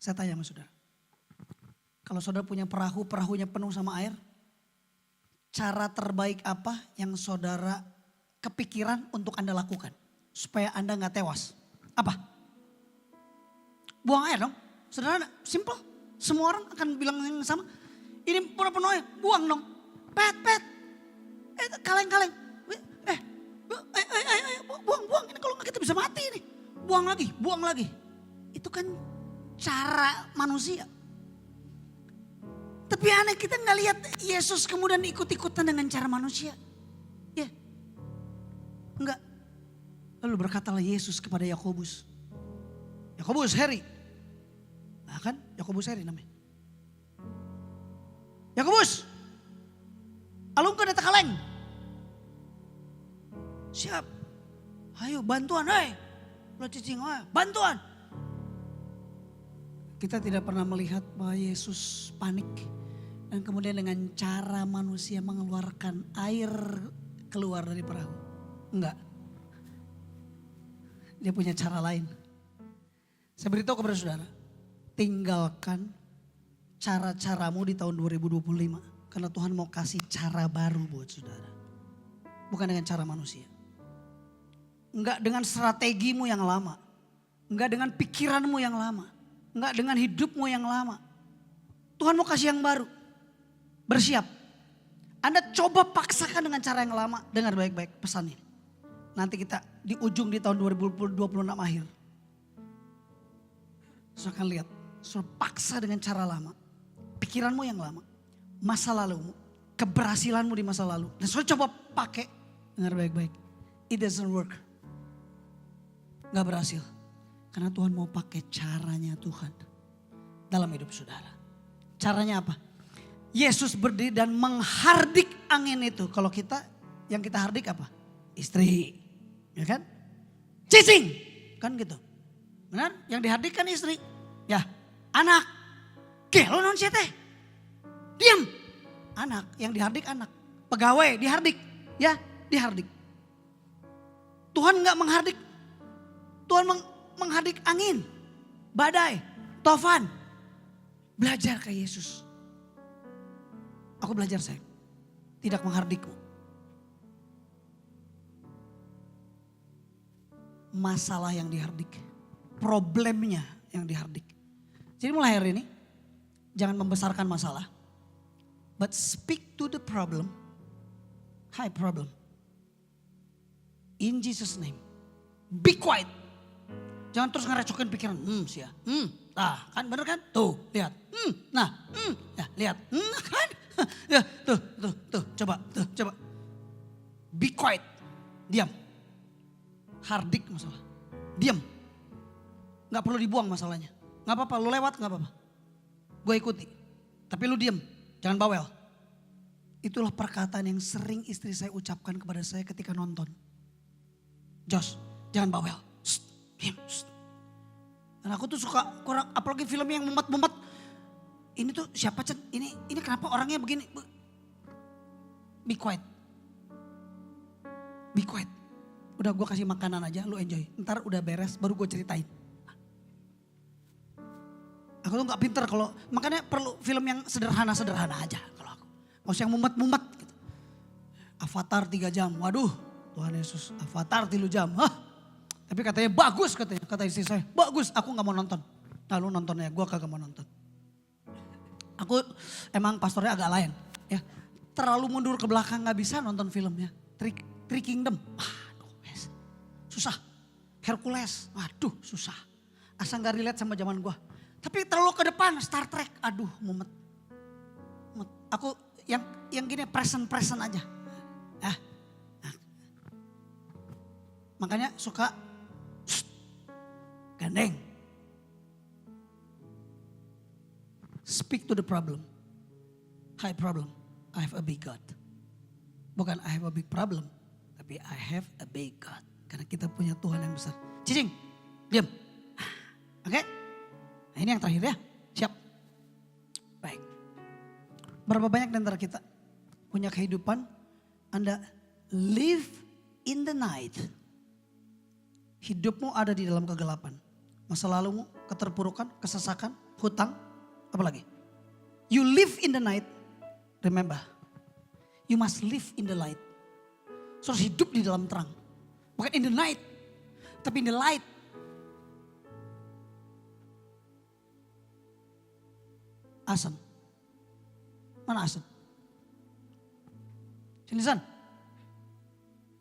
Speaker 4: Saya tanya sama saudara. Kalau saudara punya perahu, perahunya penuh sama air. Cara terbaik apa yang saudara kepikiran untuk Anda lakukan? Supaya Anda enggak tewas. Apa? Buang air dong. Saudara, simple. Semua orang akan bilang yang sama. Ini penuh air, buang dong. Pet. Kaleng. Buang. Ini kalau nggak kita bisa mati nih. Buang lagi. Itu kan cara manusia. Tapi aneh kita nggak lihat Yesus kemudian ikut-ikutan dengan cara manusia. Ya. Enggak. Lalu berkatalah Yesus kepada Yakobus. Yakobus, Heri. Nah kan Yakobus Heri namanya. Yakobus. Alungkah data kaleng. Siap. Ayo bantuan, Lo cicing, bantuan. Kita tidak pernah melihat bahwa Yesus panik. Dan kemudian dengan cara manusia mengeluarkan air keluar dari perahu. Enggak. Dia punya cara lain. Saya beritahu kepada saudara. Tinggalkan cara-caramu di tahun 2025. Karena Tuhan mau kasih cara baru buat saudara. Bukan dengan cara manusia. Enggak dengan strategimu yang lama. Enggak dengan pikiranmu yang lama. Enggak dengan hidupmu yang lama. Tuhan mau kasih yang baru. Bersiap. Anda coba paksakan dengan cara yang lama. Dengar baik-baik pesan ini. Nanti kita di ujung di tahun 2026 akhir. Saudara akan lihat. Saudara paksa dengan cara lama. Pikiranmu yang lama. Masa lalumu, keberhasilanmu di masa lalu. Dan saudara coba pakai, dengar baik-baik. It doesn't work. Gak berhasil. Karena Tuhan mau pakai caranya Tuhan dalam hidup saudara. Caranya apa? Yesus berdiri dan menghardik angin itu. Kalau kita, yang kita hardik apa? Istri. Ya kan? Cicing. Kan gitu. Benar? Yang dihardik kan istri. Ya, anak. Gelo non teh. Diam. Anak, yang dihardik anak. Pegawai dihardik. Ya, dihardik. Tuhan enggak menghardik. Tuhan menghardik angin. Badai. Taufan. Belajar ke Yesus. Aku belajar sayang. Tidak menghardikmu. Masalah yang dihardik. Problemnya yang dihardik. Jadi mulai hari ini. Jangan membesarkan masalah. But speak to the problem. Hi problem. In Jesus name. Be quiet. Jangan terus ngerecokin pikiran. Sia. Nah kan bener kan? Tuh lihat. Ya lihat. Kan? Ya tuh. Coba. Be quiet. Diam. Hardik masalah. Diam. Gak perlu dibuang masalahnya. Gak apa-apa lu lewat gak apa-apa. Gue ikuti. Tapi lu diam. Jangan bawel. Itulah perkataan yang sering istri saya ucapkan kepada saya ketika nonton. Josh, jangan bawel. Diam. Dan aku tuh suka kurang, apalagi film yang mumet-mumet. Ini tuh siapa Cen? Ini kenapa orangnya begini? Be quiet. Be quiet. Udah gue kasih makanan aja, lu enjoy. Ntar udah beres, baru gue ceritain. Aku tuh gak pinter kalau, makanya perlu film yang sederhana-sederhana aja kalau aku. Gak usah yang mumet-mumet gitu. Avatar 3 jam, waduh Tuhan Yesus, Avatar 3 jam. Hah? Tapi katanya bagus katanya, kata istri saya. Bagus, aku gak mau nonton. Nah lu nontonnya, gue kagak mau nonton. Aku emang pastornya agak lain. Ya, terlalu mundur ke belakang gak bisa nonton filmnya. Three Kingdom, aduh susah. Hercules, waduh susah. Asa gak relate sama zaman gue. Tapi terlalu ke depan Star Trek. Aduh mumet. Aku yang gini present aja. Nah. Makanya suka gandeng. Speak to the problem. Hi problem, I have a big God. Bukan I have a big problem, tapi I have a big God. Karena kita punya Tuhan yang besar. Cicing, diam. Oke? Nah ini yang terakhir ya, siap. Baik. Berapa banyak di antara kita punya kehidupan, Anda live in the night. Hidupmu ada di dalam kegelapan. Masa lalumu, keterpurukan, kesesakan, hutang, apalagi. You live in the night, remember. You must live in the light. So harus hidup di dalam terang. Bukan in the night, tapi in the light. Asam. Mana Asam? Sini San.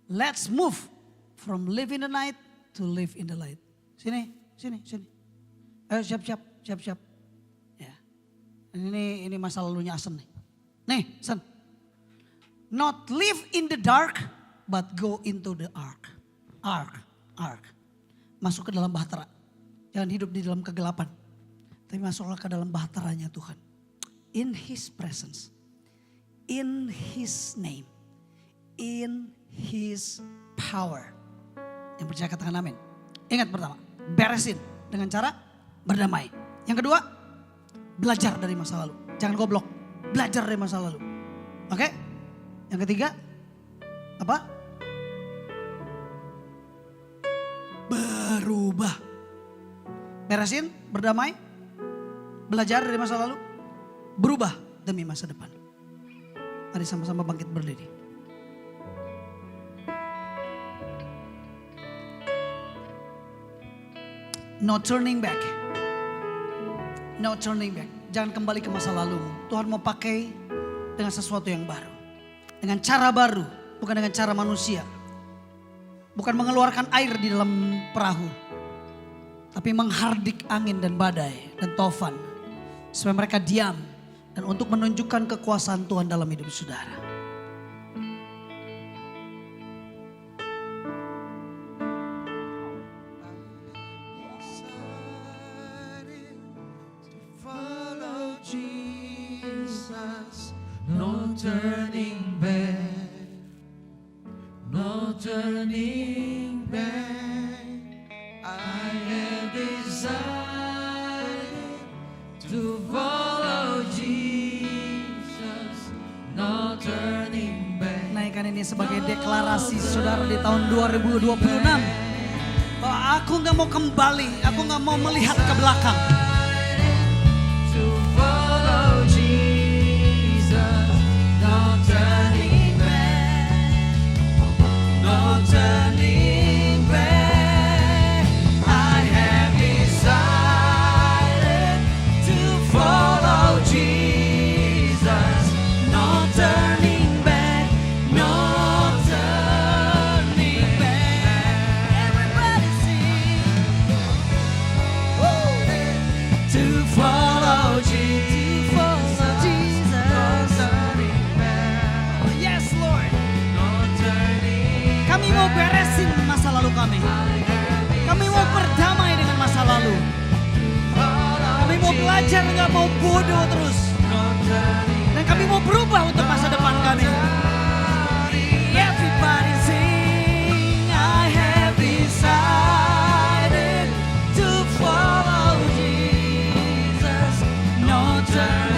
Speaker 4: Let's move from live in the night to live in the light. Sini. Ayo siap. Ya. Ini masa lalunya Asam nih. Nih, San. Not live in the dark, but go into the ark. Ark. Masuk ke dalam bahtera. Jangan hidup di dalam kegelapan. Tapi masuklah ke dalam bahteranya Tuhan. In His presence. In His name. In His power. Yang percaya katakan amin. Ingat pertama, beresin dengan cara berdamai. Yang kedua, belajar dari masa lalu. Jangan goblok, belajar dari masa lalu. Oke? Yang ketiga, apa? Berubah. Beresin, berdamai, belajar dari masa lalu, berubah demi masa depan. Mari sama-sama bangkit berdiri. No turning back. No turning back. Jangan kembali ke masa lalu. Tuhan mau pakai dengan sesuatu yang baru. Dengan cara baru, bukan dengan cara manusia. Bukan mengeluarkan air di dalam perahu. Tapi menghardik angin dan badai dan tofan. Supaya mereka diam. Dan untuk menunjukkan kekuasaan Tuhan dalam hidup saudara.
Speaker 2: No turning back, no turning back. I have decided to follow Jesus, no turning back.
Speaker 4: Naikkan ini sebagai deklarasi saudara di tahun 2026. Bahwa aku gak mau kembali, aku gak mau melihat ke belakang.
Speaker 2: To follow Jesus, no turning back, no turning back. I have decided to follow Jesus, no turning back, no turning back. Everybody sing. To follow Jesus, no turning back.
Speaker 4: Oh, yes Lord.
Speaker 2: No turning
Speaker 4: Kami mau beresin masa lalu kami. Kami mau berdamai dengan masa lalu. Kami mau belajar, gak mau bodoh terus. Dan kami mau berubah untuk masa depan kami. Everybody sing. I have decided to follow Jesus. No turning